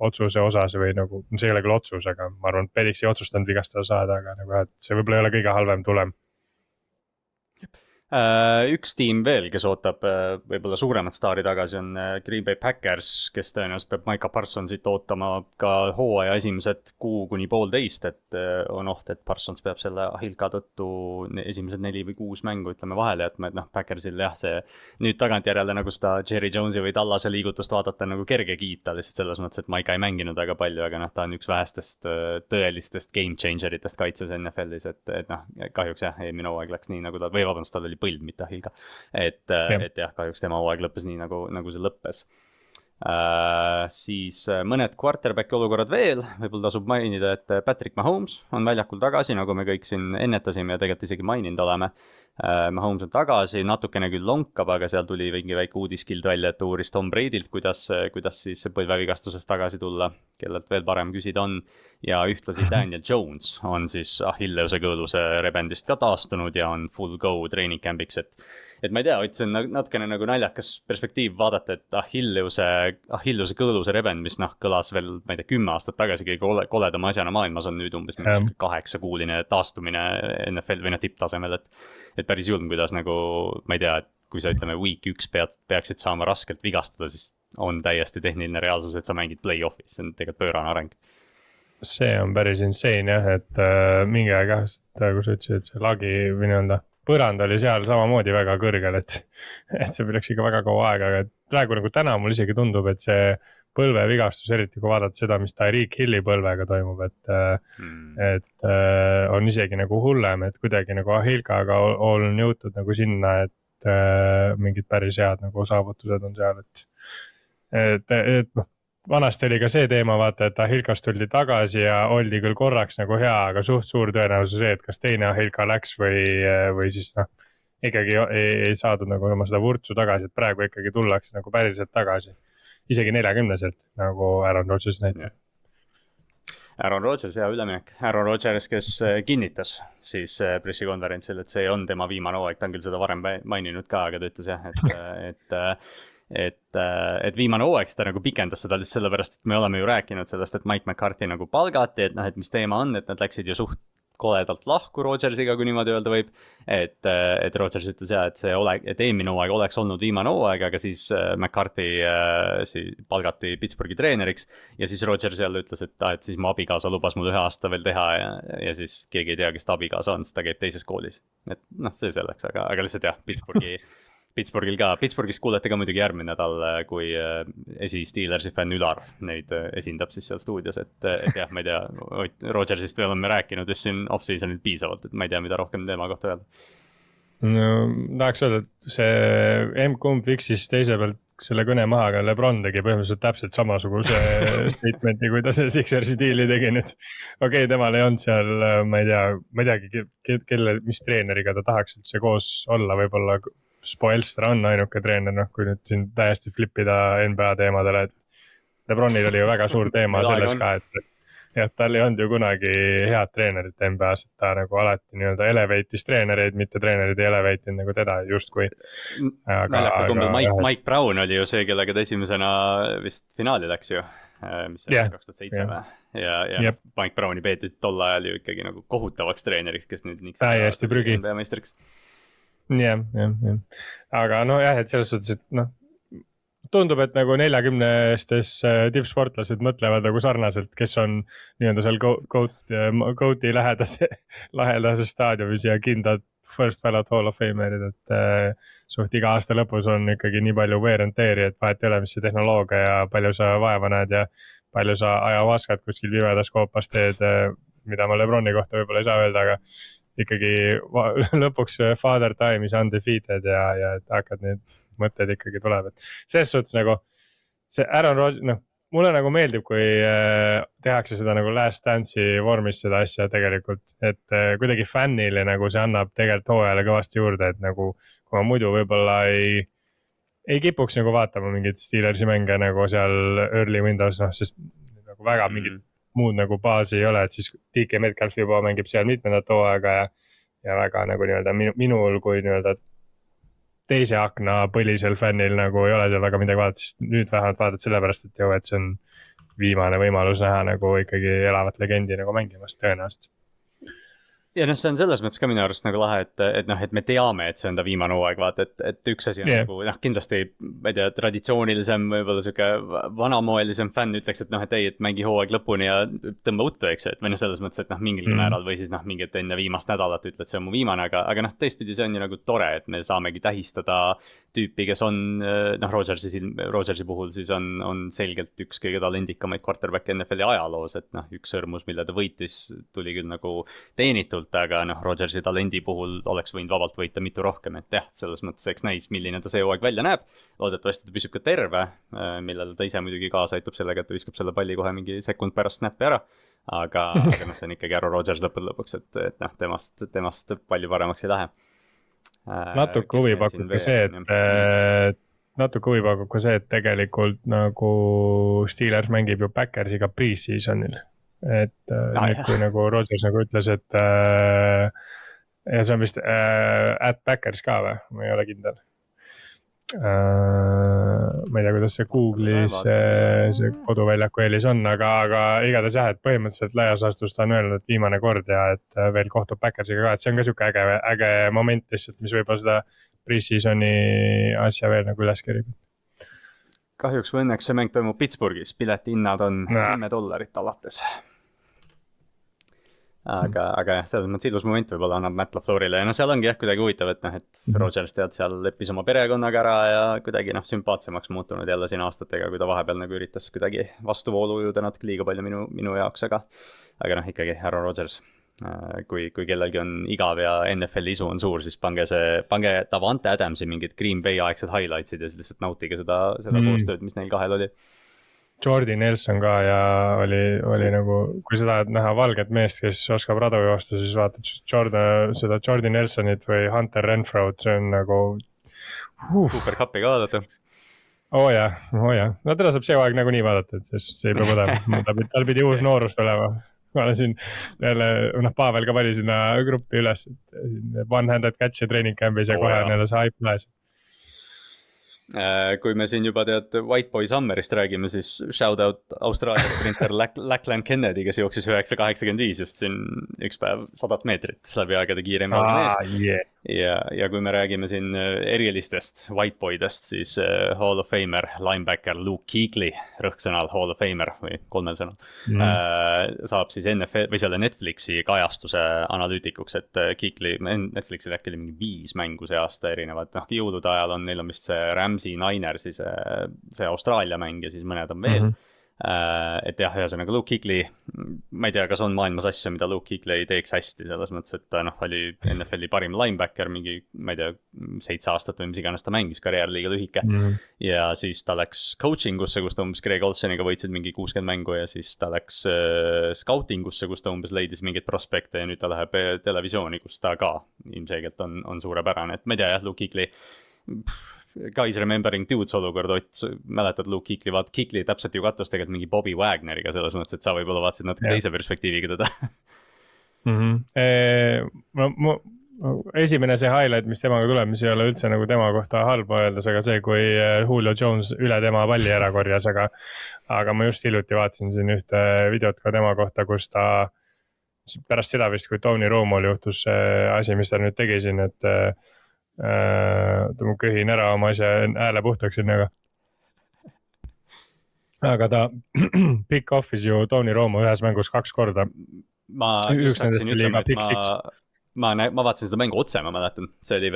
otsuse osas või nagu, see ei ole küll otsus, aga ma arvan, et Penix ei otsustanud vigastada saada, aga nagu jah, et see võib-olla ei ole kõige halvem tulem. Üks tiim veel, kes ootab võib-olla suuremat staari tagasi, on Green Bay Packers, kes tõenäoliselt peab Micah Parsonsit ootama ka hooaja esimesed 6–1,5, et on oht, et Parsons peab selle ahilka tõttu esimesed 4 või 6 mängu ütleme vahele jätma, et noh, Packersil jah, see nüüd tagantjärele nagu seda Jerry Jonesi või Tallase liigutust vaadata nagu kerge kiita, lihtsalt selles mõttes, et Micah ei mänginud väga palju, aga noh, ta on üks vähestest tõelistest game changeritest kaitses NFL-is, et noh, kahjuks jah, eelmine hooaeg läks nii nagu ta, või vabandust, tal oli põld, mitte ahilga. Et jah, kahjuks tema hooaeg lõppes nii, nagu see lõppes. Siis mõned quarterbacki olukorrad veel, võib-olla tasub mainida, et Patrick Mahomes on väljakul tagasi, nagu me kõik siin ennetasime ja tegelikult isegi maininud oleme. Mahomes on tagasi, natukene küll lonkab, aga seal tuli mingi väike uudiskild välja, et uuris Tom Bradylt, kuidas siis põlvevigastusest tagasi tulla, kellelt veel parem küsida on. Ja ühtlasi Daniel Jones on siis Achilleuse kõõluse rebendist ka taastunud ja on full go training camp'iks, et ma ei tea, otsin natukene nagu naljakas perspektiiv vaadata, et Achilleuse kõõluse rebend, mis noh, kõlas veel, ma ei tea, 10 aastat tagasi kõige koledama asjana maailmas, on nüüd umbes 8-kuuline taastumine NFL või tipptasemel, et päris julm, kuidas nagu, ma ei tea, et kui sa ütleme week 1 peaksid saama raskelt vigastada, siis on täiesti tehniline reaalsus, et sa mängid play-off'is, see on tegelikult pöörane areng. See on päris insane jah, et mingi aeg jah, kui sa ütlesid, et see lagi või nii-öelda põrand oli seal samamoodi väga kõrgel, et see läks ikka väga kaua aega, aga praegu nagu täna mul isegi tundub, et see põlvevigastus, eriti kui vaadata seda, mis Tyreek Hilli põlvega toimub, et on isegi nagu hullem, et kuidagi nagu ahilkaga on jõutud nagu sinna, et mingid päris head nagu saavutused on seal, et noh, vanasti oli ka see teema, vaata, et ahilkast tuldi tagasi ja oldi küll korraks nagu hea, aga suht suur tõenäosus see, et kas teine ahilka läks või siis noh, ikkagi ei saadud nagu oma seda vurtsu tagasi, et praegu ikkagi tullakse nagu päriselt tagasi. Isegi 40-selt, nagu Aaron Rodgers näitab. Aaron Rodgers, hea üleminek. Aaron Rodgers, kes kinnitas siis pressikonverentsil, et see on tema viimane hooaeg, ta on küll seda varem maininud ka, aga ta ütles jah, et viimane hooaeg seda nagu pikendas seda lihtsalt sellepärast, et me oleme ju rääkinud sellest, et Mike McCarthy nagu palgati, et noh, et mis teema on, et nad läksid ju suht koledalt lahku Rodgersiga, kui niimoodi öelda võib, et Rodgers ütles jah, et eelmine hooaeg oleks olnud viimane hooaeg, aga siis McCarthy palgati Pittsburghi treeneriks ja siis Rodgers jälle ütles, et siis mu abikaasa lubas mul 1 aasta veel teha ja siis keegi ei tea, kes ta abikaasa on, sest ta käib teises koolis. Et noh, see selleks, aga lihtsalt jah, Pittsburghis kuulete ka muidugi järgmine nädal, kui Steelersi fänn Ülar neid esindab siis seal stuudios, et jah, ma ei tea, Rodgersist veel on me rääkinud ja siin off-seasonil piisavalt, et ma ei tea, mida rohkem teema kohta öelda. No, tahaks öelda, et see M-kumb fiksis teise pealt selle kõne maha, aga LeBron tegi põhimõtteliselt täpselt samasuguse statementi, kui ta see Sixersi diili tegi nüüd. Okei, temal ei olnud seal, ma ei teagi, mis treeneriga ta tahaks üldse koos olla, võib-olla Spoelstra on ainuke treener, noh, kui nüüd siin täiesti flippida NBA teemadele, et LeBronil oli ju väga suur teema selles ka, et tal ei olnud ju kunagi head treenerit NBA-s, et ta nagu alati nii-öelda elevate'is treenereid, mitte treenerid ei elevate'inud nagu teda justkui. Mike Brown oli ju see, kellega ta esimesena vist finaali läks ju, mis oli 2007 ja Mike Browni peeti tol ajal ju ikkagi nagu kohutavaks treeneriks, kes nüüd täiesti prügi NBA meistriks. Jah. Aga no jah, et selles suhtes, et noh, tundub, et nagu 40-stes tippsportlased mõtlevad nagu sarnaselt, kes on nii-öelda seal GOAT-i lähedases staadiumis ja kindlad first ballot Hall of Famerid, et suht iga aasta lõpus on ikkagi nii palju wear and tear'i, et vahet ei ole, mis see tehnoloogia ja palju sa vaeva näed ja palju sa ajavaskat kuskil pimedas koopas teed, mida ma LeBroni kohta võib-olla ei saa öelda, aga ikkagi lõpuks father time is undefeated ja hakkad need mõtted ikkagi tuleb, et selles suhtes nagu see Aaron Rodgers, noh, mulle nagu meeldib, kui tehakse seda nagu Last Dance'i vormis seda asja tegelikult, et kuidagi fännile nagu see annab tegelikult hooajale kõvasti juurde, et nagu kui ma muidu võib-olla ei kipuks nagu vaatama mingit Steelersi mänge nagu seal early windows, noh, sest nagu väga mingid muud nagu baasi ei ole, et siis DK Metcalf juba mängib seal mitmendat hooaega ja väga nagu nii-öelda minul kui nii-öelda teise akna põlisel fännil nagu ei ole seal väga midagi vaadata, siis nüüd vähemalt vaadata sellepärast, et see on viimane võimalus näha nagu ikkagi elavat legendi nagu mängimas tõenäoliselt. Ja see on selles mõttes ka minu arust nagu lahe, et me teame, et see on ta viimane hooaeg, vaata, et üks asi on nagu, kindlasti, ma ei tea, traditsioonilisem, võib-olla siuke vanamoelisem fänn ütleks, et ei, et mängi hooaeg lõpuni ja tõmba uttu, eks ju, et või selles mõttes, et mingilgi määral või siis mingit enne viimast nädalat ütled, see on mu viimane, aga teistpidi see on ju nagu tore, et me saamegi tähistada tüüpi, kes on, Rodgersi puhul siis on selgelt üks kõige talendikamaid quarterback NFL-i ajaloos, et üks sõrmus, mille ta võitis, tuli küll nagu teenitult, aga Rodgersi talendi puhul oleks võinud vabalt võita mitu rohkem, et jah, selles mõttes eks näis, milline ta see hooaeg välja näeb. Loodetavasti ta püsib ka terve, millele ta ise muidugi kaasa aitab sellega, et ta viskab selle palli kohe mingi sekund pärast snappi ära. Aga see on ikkagi Aaron Rodgers lõpuks, et temast palju paremaks ei lähe. Natuke huvi pakub ka see, et tegelikult nagu Steelers mängib ju Packersiga pre-seasonil. Et kui nagu Rodgers nagu ütles, et ja see on vist at Packers ka või, ma ei ole kindel. Ma ei tea, kuidas see Google'is see koduväljaku eelis on, aga igatahes jah, et põhimõtteliselt laias laastus ta on öelnud, et viimane kord ja et veel kohtub Packersiga ka, et see on ka siuke äge moment lihtsalt, mis võib-olla seda pre-seasoni asja veel nagu üles kerib. Kahjuks või õnneks see mäng toimub Pittsburghis, pileti hinnad on $10 alates. Aga jah, selles mõttes ilus moment võib-olla annab Matt LaFleurile ja seal ongi jah kuidagi huvitav, et Rodgers tead seal leppis oma perekonnaga ära ja kuidagi sümpaatsemaks muutunud jälle siin aastatega, kui ta vahepeal nagu üritas kuidagi vastuvoolu ujuda natuke liiga palju minu jaoks, aga ikkagi Aaron Rodgers. Kui kellelgi on igav ja NFL isu on suur, siis pange Davante Adamsi mingid Green Bay aegsed highlightsid ja siis lihtsalt nautige seda koostööd, mis neil kahel oli. Jordi Nelson ka ja oli nagu, kui seda näha valget meest, kes oskab radu joosta, siis vaatad seda Jordi Nelsonit või Hunter Renfrow'd, see on nagu Supercupi ka vaadata. Oo jah, no teda saab see aeg nagu nii vaadata, et see ei pea põdema, tal pidi uus noorust olema. Ma olen siin jälle, Pavel ka vali sinna gruppi üles, et one-handed catch ja training camp'is ja kohe on jälle see hype laes. Kui me siin juba White Boy Summerist räägime, siis shoutout Austraalia sprinter Lachlan Kennedy, kes jooksis 9.85 just siin üks päev 100 meetrit läbi aegade kiirem mees. Ja kui me räägime siin erilistest White Boydest, siis Hall of Famer, linebacker Luke Kuechly, rõhksõnal Hall of Famer või 3 sõnal, saab siis NFL või selle Netflixi kajastuse analüütikuks, et Kuechly, Netflixil äkki oli mingi 5 mängu see aasta erinevad, jõulude ajal on neil on vist see Ramsey Niners, see Austraalia mäng ja siis mõned on veel. Et jah, ühesõnaga Luke Kuechly, ma ei tea, kas on maailmas asja, mida Luke Kuechly ei teeks hästi, selles mõttes, et ta oli NFL-i parim linebacker mingi, ma ei tea, 7 aastat või mis iganes ta mängis, karjäär liiga lühike. Ja siis ta läks coaching usse, kus ta umbes Greg Olseniga võitsid mingi 60 mängu ja siis ta läks scouting usse, kus ta umbes leidis mingid prospekte ja nüüd ta läheb televisiooni, kus ta ka ilmselgelt on suurepärane, et ma ei tea, jah, Luke Kuechly guys remembering dudes olukord, Ott, mäletad Luke Kuechly, Kuechly täpselt ju katus tegelikult mingi Bobby Wagneriga selles mõttes, et sa võib-olla vaatasid natuke teise perspektiiviga teda. Esimene see highlight, mis temaga tuleb, mis ei ole üldse nagu tema kohta halba öeldes, aga see, kui Julio Jones üle tema palli ära korjas, aga ma just hiljuti vaatasin siin ühte videot ka tema kohta, kus ta pärast seda vist, kui Tony Romo'l juhtus asi, mis ta nüüd tegi siin, et ma köhin ära oma asja hääle puhtaks sinna, aga ta pick off'is ju Tony Romo ühes mängus 2 korda. Ma vaatasin seda mängu otse, ma mäletan, see oli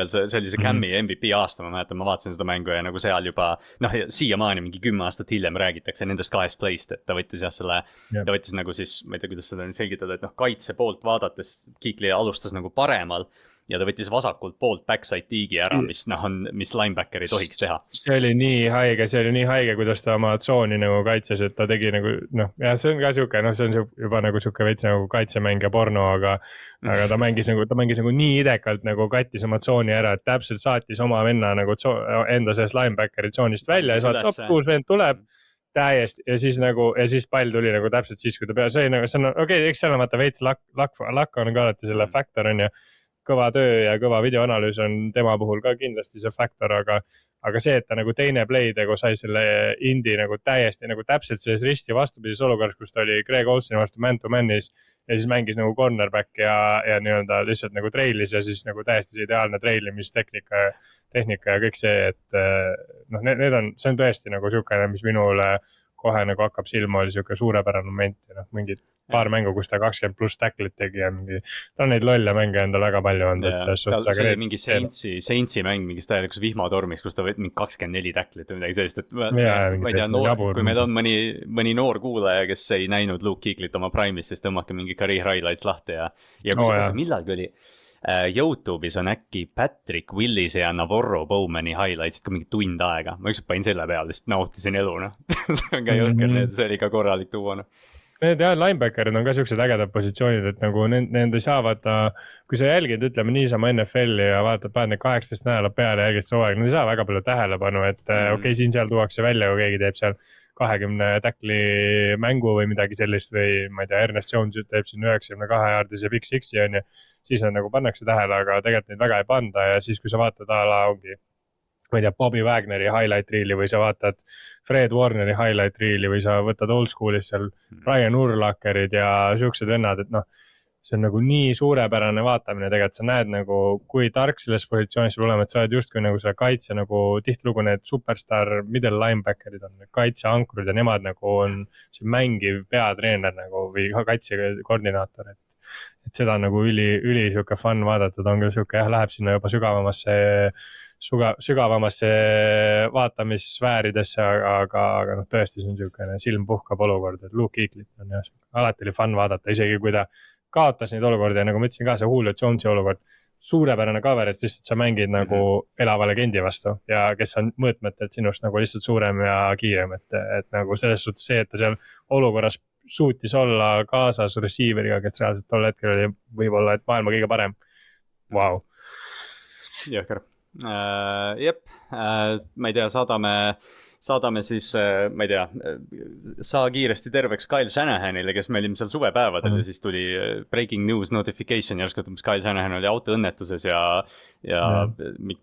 see Cam'i MVP aasta, ma mäletan, ma vaatasin seda mängu ja nagu seal juba, siiamaani mingi 10 aastat hiljem räägitakse nendest 2 play'st, et ta võttis ta võttis nagu siis, ma ei tea, kuidas seda selgitada, et kaitse poolt vaadates Kuechly alustas nagu paremal ja ta võttis vasakult poolt backside tiigi ära, mis linebacker ei tohiks teha. See oli nii haige, kuidas ta oma tsooni nagu kaitses, et ta tegi nagu, ja see on ka siuke, see on juba nagu siuke veits nagu kaitsemäng ja porno, aga ta mängis nagu nii idekalt nagu kattis oma tsooni ära, et täpselt saatis oma venna nagu enda sees linebackeri tsoonist välja ja saad 6 vend tuleb, täiesti ja siis pall tuli nagu täpselt siis, kui ta peal, see on okei, eks seal on vaata veits lakk on ka alati selle faktor on ju. Kõva töö ja kõva videoanalüüs on tema puhul ka kindlasti see faktor, aga see, et ta nagu teine play nagu sai selle Indi nagu täiesti nagu täpselt selles risti vastupidises olukorras, kus ta oli Greg Olseni vastu man-to-man'is ja siis mängis nagu cornerback ja nii-öelda lihtsalt nagu treilis ja siis nagu täiesti see ideaalne treilimisteknika ja kõik see, et noh, see on tõesti nagu siukene, mis minule kohe nagu hakkab silma, oli siuke suurepärane moment ja noh, mingid paar mängu, kus ta 20+ tacklit tegi ja mingi, ta on neid lolle mänge endal väga palju olnud, et selles suhtes. See mingi Saintsi mäng mingis täielikus vihmatormis, kus ta võid mingi 24 tacklit või midagi sellist, et ma ei tea, kui meil on mõni noor kuulaja, kes ei näinud Luke Kuechly't oma prime'is, siis tõmmake mingi career highlights lahti ja millalgi oli YouTube'is on äkki Patrick Willise ja Navarro Bowmani highlightsid ka mingi tund aega. Ma ükskord panin selle peale, sest nautisin elu, noh. See on ka jõhker, see oli ka korralik tuua, noh. Need linebackerid on ka siuksed ägedad positsioonid, et nagu nende saavad, kui sa jälgid, ütleme niisama NFL-i ja vaatad need 18 nädalat peale ja jälgid see hooaeg, nad ei saa väga palju tähelepanu, et okei, siin-seal tuuakse välja, kui keegi teeb seal 20 tackli mängu või midagi sellist või ma ei tea, Ernest Jones teeb siin 92 jaardise Big Sixi on ju, siis nad nagu pannakse tähele, aga tegelikult neid väga ei panda ja siis, kui sa vaatad ongi, ma ei tea, Bobby Wagneri highlight reeli või sa vaatad Fred Warneri highlight reeli või sa võtad old school'is seal Ryan Urlacherid ja siuksed vennad, et noh, see on nagu nii suurepärane vaatamine tegelikult, sa näed nagu, kui tark selles positsioonis sul olema, et sa oled justkui nagu selle kaitse nagu tihtilugu need superstar middle linebackerid on kaitseankurid ja nemad nagu on see mängiv peatreener nagu või kaitsekoordinaator, et seda on nagu üli siuke fun vaadata, ta on küll siuke läheb sinna juba sügavamasse vaatamisfääridesse, aga noh, tõesti see on siukene silmpuhkab olukord, et Luke Kuechly't on jah, alati oli fun vaadata, isegi kui ta kaotas neid olukordi ja nagu ma ütlesin ka, see Julio Jonesi olukord, suurepärane cover, et lihtsalt sa mängid nagu elava legendi vastu ja kes on mõõtmetelt sinust nagu lihtsalt suurem ja kiirem, et nagu selles suhtes see, et ta seal olukorras suutis olla kaasas receiveriga, kes reaalselt tol hetkel oli võib-olla, et maailma kõige parem. Vau. Jõhker. Jep, ma ei tea, saadame siis, ma ei tea, saa kiiresti terveks Kyle Shanahanile, kes me olime seal suvepäevadel ja siis tuli breaking news notification järsku, et Kyle Shanahan oli autoõnnetuses ja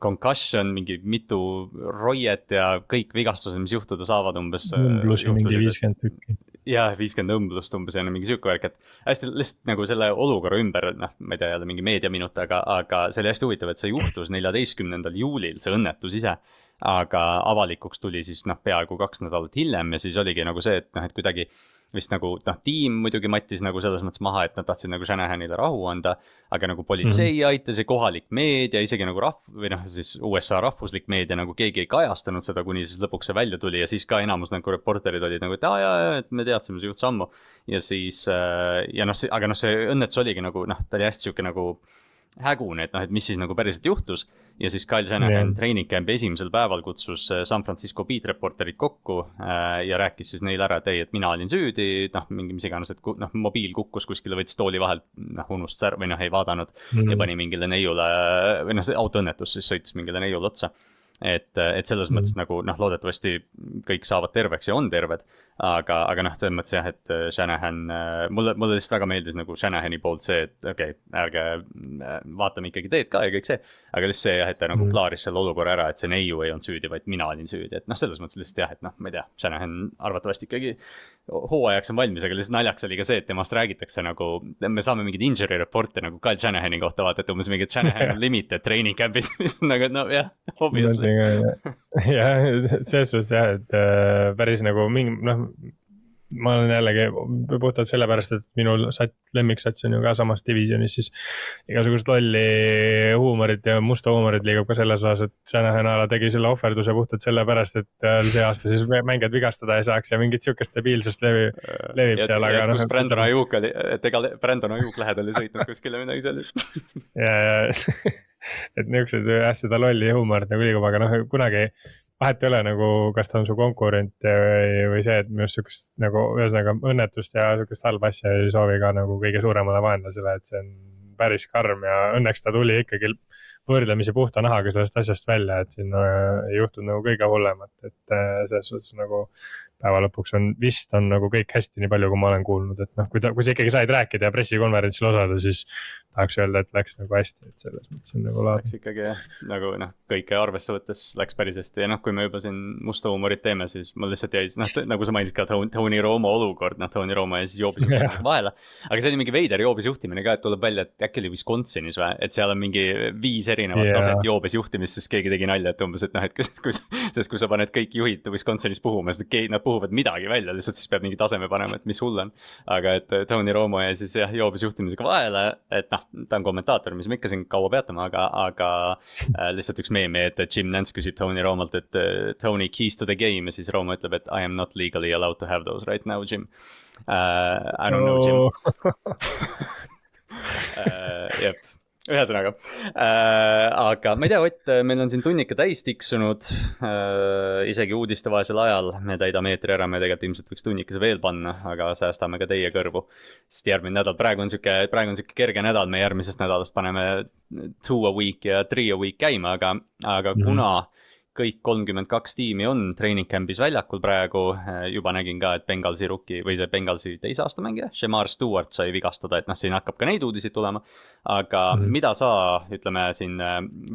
concussion, mingi mitu roiet ja kõik vigastused, mis juhtuda saavad umbes. Pluss mingi 50 tükki. Jah, 50 õmblust umbes ja mingi siuke värk, et hästi lihtsalt nagu selle olukorra ümber, noh, ma ei tea, jälle mingi meediaminut, aga see oli hästi huvitav, et see juhtus 14. juulil, see õnnetus ise. Aga avalikuks tuli siis peaaegu 2 nädalat hiljem ja siis oligi nagu see, et noh, et kuidagi vist nagu tiim muidugi mattis nagu selles mõttes maha, et nad tahtsid nagu Shanahanile rahu anda, aga nagu politsei aitas ja kohalik meedia, isegi nagu siis USA rahvuslik meedia nagu keegi ei kajastanud seda, kuni siis lõpuks see välja tuli ja siis ka enamus nagu reporterid olid nagu, et et me teadsime, see juhtus ammu ja siis ja noh, aga noh, see õnnetus oligi nagu ta oli hästi siuke nagu hägune, et mis siis nagu päriselt juhtus ja siis Kyle Shanahan training camp'i esimesel päeval kutsus San Francisco beat reporterid kokku ja rääkis siis neile ära, et mina olin süüdi, mingi mis iganes, et mobiil kukkus kuskile, võttis tooli vahelt, unustas ära või ei vaadanud ja pani mingile neiule või see autoõnnetus siis sõitis mingile neiule otsa. Et selles mõttes nagu loodetavasti kõik saavad terveks ja on terved, aga selles mõttes jah, et Shanahan, mulle lihtsalt väga meeldis nagu Shanahani poolt see, et okei, ärge vaatame ikkagi teed ka ja kõik see, aga lihtsalt see jah, et ta nagu klaaris selle olukorra ära, et see neiu ei olnud süüdi, vaid mina olin süüdi, et selles mõttes lihtsalt jah, et ma ei tea, Shanahan arvatavasti ikkagi hooajaks on valmis, aga lihtsalt naljaks oli ka see, et temast räägitakse nagu, me saame mingid injury report'e nagu Kyle Shanahani kohta vaata, et umbes mingid Shanahan limited training camp'is, mis on nagu, no jah, obviously. jah, selles suhtes jah, et päris nagu mingi, ma olen jällegi puhtalt sellepärast, et minu lemmiksats on ju ka samas divisionis, siis igasugust lolli huumorit ja musta huumorit liigub ka selles osas, et Shanahan tegi selle ohverduse puhtalt sellepärast, et see aasta siis mängijad vigastada ei saaks ja mingit siukest debiilsust levib seal, aga kus Brandon Ayuk oli, et ega Brandon Ayuk lähedal ei sõitnud kuskile midagi sellist. ja et niisugused hästi ta lolli huumorit nagu liigub, aga kunagi vahet ei ole nagu, kas ta on su konkurent või see, et minu siukest nagu ühesõnaga õnnetust ja siukest halba asja ei soovi ka nagu kõige suuremale vaenlasele, et see on päris karm ja õnneks ta tuli ikkagi võrdlemisi puhta nahaga sellest asjast välja, et siin ei juhtunud nagu kõige hullemat, et selles suhtes nagu päeva lõpuks vist on nagu kõik hästi, nii palju kui ma olen kuulnud, et noh, kui sa ikkagi said rääkida ja pressikonverentsil osaleda, siis tahaks öelda, et läks nagu hästi, et selles mõttes on nagu laadne. Läks ikkagi nagu kõike arvesse võttes läks päris hästi ja kui me juba siin musta huumorit teeme, siis mul lihtsalt jäi, nagu sa mainisid ka Tony Romo olukord, Tony Romo ja siis joobis vahele, aga see oli mingi veider joobis juhtimine ka, et tuleb välja, et äkki oli Wisconsinis või, et seal on mingi 5 erinevat taset joobes juhtimist, siis keegi tegi nalja, et umbes, et noh, et kui sa paned kõik juhid Wisconsinis puhuma, siis nad puhuvad midagi välja, lihtsalt siis peab mingi taseme panema, et mis hull on. Aga et Tony Romo jäi siis joobes juhtimisega vahele, et noh, ta on kommentaator, mis me ikka siin kaua peatame, aga lihtsalt üks meemi, et Jim Nance küsib Tony Romolt, et Tony, keys to the game ja siis Romo ütleb, et I am not legally allowed to have those right now, Jim. I don't know, Jim. Jep, ühesõnaga, aga ma ei tea, Ott, meil on siin tunnika täis tiksunud, isegi uudistevaesel ajal me täidame eetri ära, me tegelikult ilmselt võiks tunnikese veel panna, aga säästame ka teie kõrvu, sest järgmine nädal, praegu on siuke kerge nädal, me järgmisest nädalast paneme 2 a week ja 3 a week käima, aga kuna kõik 32 tiimi on training camp'is väljakul praegu, juba nägin ka, et Bengalsi või see Bengalsi teise aasta mängija, Shemar Stewart sai vigastada, et siin hakkab ka neid uudiseid tulema, aga mida sa, ütleme siin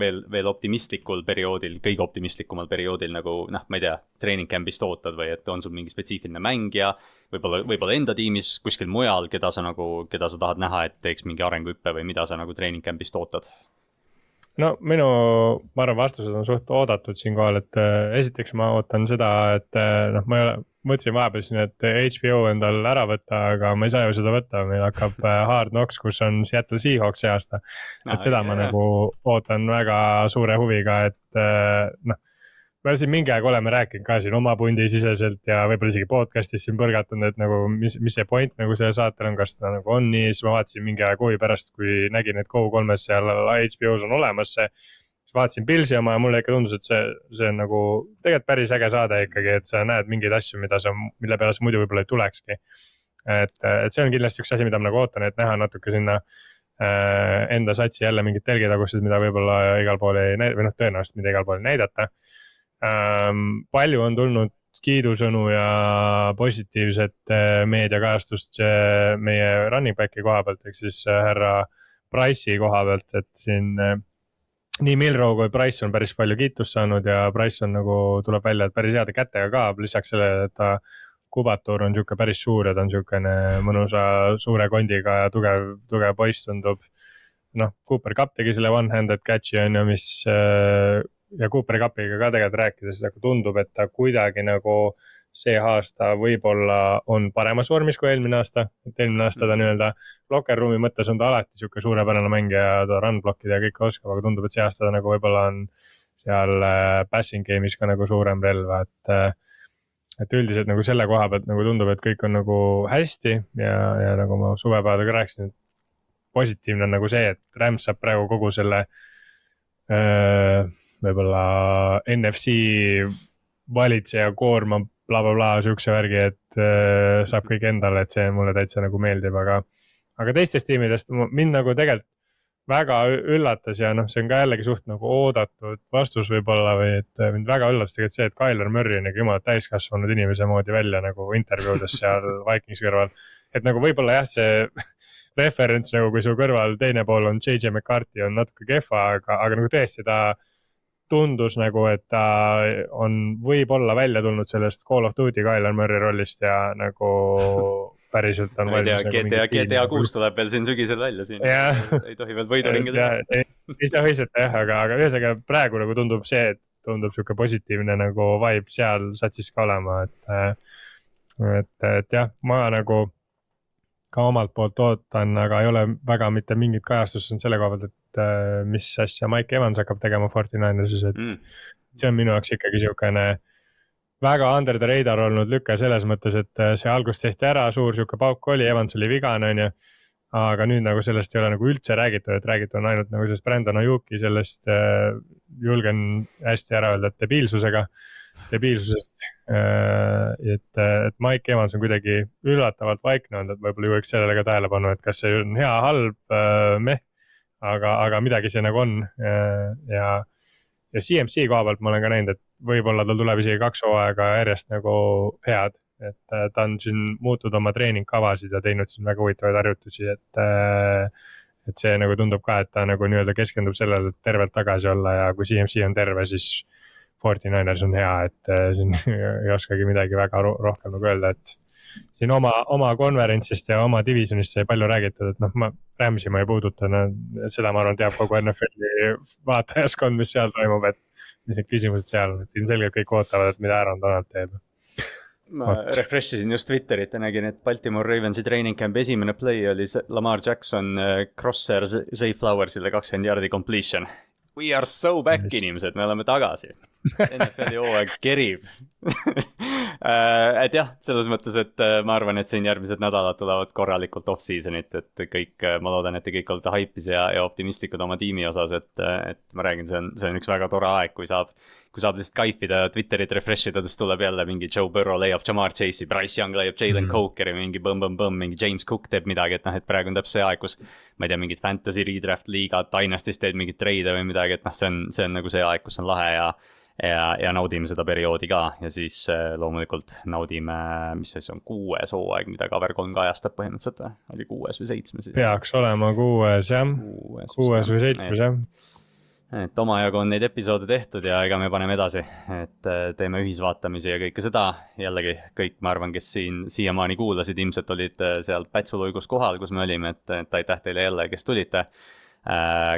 veel optimistlikul perioodil, kõige optimistlikumal perioodil nagu, ma ei tea, training camp'ist ootad või et on sul mingi spetsiifiline mängija, võib-olla enda tiimis kuskil mujal, keda sa tahad näha, et teeks mingi arenguhüppe või mida sa nagu training camp'ist ootad? No ma arvan, vastused on suht oodatud siinkohal, et esiteks ma ootan seda, et ma mõtlesin vahepeal siin, et HBO endal ära võtta, aga ma ei saa ju seda võtta, meil hakkab Hard Knocks, kus on Seattle Seahawks see aasta. Et seda ma nagu ootan väga suure huviga, et me siin mingi aeg oleme rääkinud ka siin oma pundi siseselt ja võib-olla isegi podcastis siin põrgatanud, et nagu mis see point nagu selle saatel on, kas ta nagu on nii, siis ma vaatasin mingi aeg huvi pärast, kui nägin, et Go3-s seal HBO-s on olemas see, siis vaatasin Pilsi oma ja mulle ikka tundus, et see on nagu tegelikult päris äge saade ikkagi, et sa näed mingeid asju, mille peale sa muidu võib-olla ei tulekski. Et see on kindlasti üks asi, mida ma nagu ootan, et näha natuke sinna enda satsi jälle mingid telgitagused, mida võib-olla igal pool ei näidata, või tõenäoliselt mida igal pool ei näidata. Palju on tulnud kiidusõnu ja positiivset meediakajastust meie running back'i koha pealt, ehk siis härra Price'i koha pealt, et siin nii Milrow kui Price on päris palju kiitust saanud ja Price on nagu, tuleb välja, et päris heade kätega ka, lisaks sellele, et ta kubatuur on siuke päris suur ja ta on siukene mõnusa suure kondiga ja tugev poiss tundub. Cooper Cup tegi selle one-handed catch'i on ju, mis ja Cooper Cupiga ka tegelikult rääkides nagu tundub, et ta kuidagi nagu see aasta võib-olla on paremas vormis kui eelmine aasta, et eelmine aasta ta nii-öelda locker room'i mõttes on ta alati siuke suurepärane mängija, ta run blockida ja kõike oskab, aga tundub, et see aasta ta nagu võib-olla on seal passing game'is ka nagu suurem relv, et üldiselt nagu selle koha pealt nagu tundub, et kõik on nagu hästi ja nagu ma suvepäevadega rääkisin, et positiivne on nagu see, et Rams saab praegu kogu selle võib-olla NFC valitseja koorma blablabla siukse värgi, et saab kõik endale, et see mulle täitsa nagu meeldib, aga teistest tiimidest mind nagu tegelikult väga üllatas ja see on ka jällegi suht nagu oodatud vastus võib-olla või et mind väga üllatas tegelikult see, et Kyler Murray nagu jumala täiskasvanud inimese moodi välja nagu intervjuudes seal Vikingsi kõrval, et nagu võib-olla jah, see referents nagu kui su kõrval teine pool on JJ McCarthy on natuke kehva, aga nagu tõesti ta tundus nagu, et ta on võib-olla välja tulnud sellest Call of Duty Kyler Murray rollist ja nagu päriselt on valmis. GTA 6 tuleb veel siin sügisel välja siin. Ei tohi veel võiduringi teha. Ei saa hõisata jah, aga ühesõnaga praegu nagu tundub see, et tundub siuke positiivne nagu vibe seal satsis ka olema, et jah, ma nagu ka omalt poolt ootan, aga ei ole väga mitte mingit kajastust selle koha pealt, et mis asja Mike Evans hakkab tegema 49ersis, et see on minu jaoks ikkagi siukene väga under the radar olnud lüke selles mõttes, et see algus tehti ära, suur siuke pauk oli, Evans oli vigane on ju, aga nüüd nagu sellest ei ole nagu üldse räägitud, et räägitud on ainult nagu sellest Brandon Ayuki, sellest julgen hästi ära öelda, et debiilsusest, et Mike Evans on kuidagi üllatavalt vaikne olnud, et võib-olla juhiks sellele ka tähelepanu, et kas see on hea, halb, aga midagi see nagu on ja CMC koha pealt ma olen ka näinud, et võib-olla tal tuleb isegi 2 hooaega järjest nagu head, et ta on siin muutnud oma treeningkavasid ja teinud siin väga huvitavaid harjutusi, et see nagu tundub ka, et ta nagu nii-öelda keskendub sellele, et tervelt tagasi olla ja kui CMC on terve, siis 49ers on hea, et siin ei oskagi midagi väga rohkem nagu öelda, et siin oma konverentsist ja oma divisionist sai palju räägitud, et noh, Rams'i ma ei puuduta, seda ma arvan teab kogu NFL-i vaatajaskond, mis seal toimub, et mis need küsimused seal on, et ilmselgelt kõik ootavad, et mida Aaron Donald teeb. Ma refresh isin just Twitterit ja nägin, et Baltimore Ravensi training camp esimene play oli Lamar Jackson crosser Zay Flowersile 20 yardi completion. We are so back, inimesed, me oleme tagasi. NFL-i hooaeg kerib. Et jah, selles mõttes, et ma arvan, et siin järgmised nädalad tulevad korralikult off-seasonit, et kõik, ma loodan, et te kõik olete haipis ja optimistlikud oma tiimi osas, et ma räägin, see on üks väga tore aeg, kui saab lihtsalt kaifida Twitterit refresh ida, siis tuleb jälle mingi Joe Burrow leiab Jamar Chase'i, Bryce Young leiab Jalen Cokeri, mingi mingi James Cook teeb midagi, et noh, et praegu on täpselt see aeg, kus ma ei tea, mingid fantasy redraft liigad, Dynastis teed mingit treide või midagi, et noh, see on nagu see aeg, kus on lahe ja naudime seda perioodi ka ja siis loomulikult naudime, mis see on 6. hooaeg, mida Cover 3 kajastab põhimõtteliselt või? Oli 6 või 7? Peaks olema 6 jah, 6 või 7 jah. Et omajagu on neid episoode tehtud ja ega me paneme edasi, et teeme ühisvaatamisi ja kõike seda. Jällegi kõik, ma arvan, kes siiamaani kuulasid, ilmselt olid seal Pätsulõigus kohal, kus me olime, et aitäh teile jälle, kes tulite.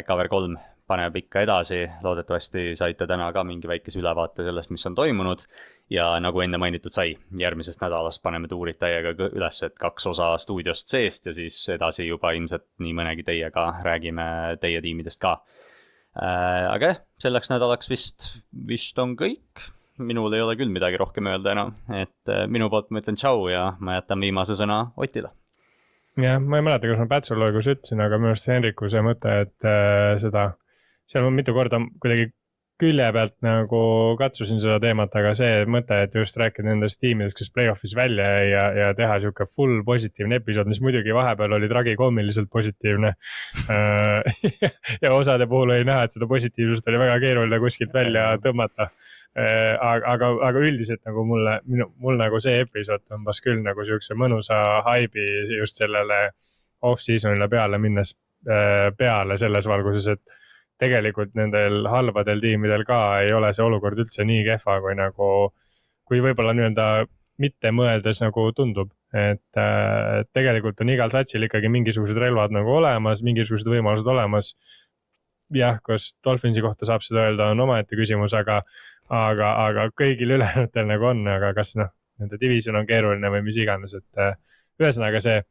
Cover 3 paneb ikka edasi, loodetavasti saite täna ka mingi väikese ülevaate sellest, mis on toimunud. Ja nagu enne mainitud sai, järgmisest nädalast paneme tuurid täiega üles, et 2 osa stuudiost seest ja siis edasi juba ilmselt nii mõnegi teiega räägime teie tiimidest ka. Aga selleks nädalaks vist on kõik. Minul ei ole küll midagi rohkem öelda enam, et minu poolt ma ütlen tšau ja ma jätan viimase sõna Otile. Jah, ma ei mäleta, kas ma Pätsulõigus ütlesin, aga minu arust Henriku see mõte, et seal ma mitu korda kuidagi külje pealt nagu katsusin seda teemat, aga see mõte, et just rääkida nendest tiimidest, kes play-off'is välja ja teha siuke full positiivne episood, mis muidugi vahepeal oli tragikoomiliselt positiivne. Ja osade puhul oli näha, et seda positiivsust oli väga keeruline kuskilt välja tõmmata. Aga üldiselt nagu mul nagu see episood tõmbas küll nagu siukse mõnusa haibi just sellele off-seasonile peale minnes peale selles valguses, et tegelikult nendel halbadel tiimidel ka ei ole see olukord üldse nii kehva, kui võib-olla nii-öelda mitte mõeldes nagu tundub. Et tegelikult on igal satsil ikkagi mingisugused relvad nagu olemas, mingisugused võimalused olemas. Jah, kas Dolphinsi kohta saab seda öelda, on omaette küsimus, aga kõigil ülejäänutel nagu on, aga kas nende division on keeruline või mis iganes, et ühesõnaga see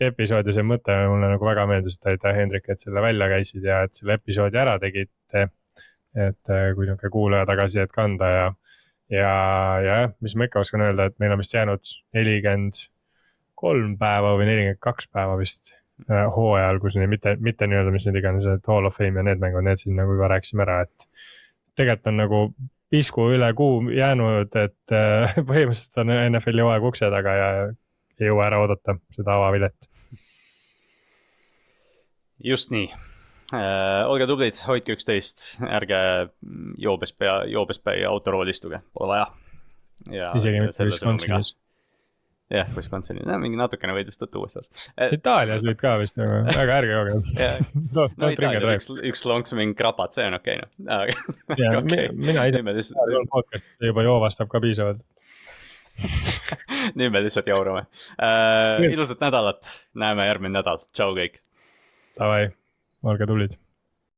episood ja see mõte mulle nagu väga meeldis, et aitäh Hendrik, et selle välja käisid ja et selle episoodi ära tegid, et kui niisugune kuulaja tagasisidet kanda ja mis ma ikka oskan öelda, et meil on vist jäänud 43 päeva või 42 päeva vist hooajal, kus mitte nii-öelda, mis need iganes, et Hall of Fame ja need mängud, need siin nagu juba rääkisime ära, et tegelikult on nagu pisku üle kuu jäänud, et põhimõtteliselt on NFL-i hooaeg ukse taga ja ei jõua ära oodata seda avavilet. Just nii. Olge tublid, hoidke 11, ärge joobes pea autorool istuge, pole vaja. Isegi mitte Wisconsinis. Jah, Wisconsinis, mingi natukene võid vist võtta uues. Itaalias võid ka vist, väga ärge jooge. No Itaalias üks lonks mingi krapat, see on okei. Mina ise podcast'is juba joovastab ka piisavalt. Nüüd me lihtsalt jaurame. Ilusat nädalat, näeme järgmine nädal. Tšau kõik. Davai, olge tublid.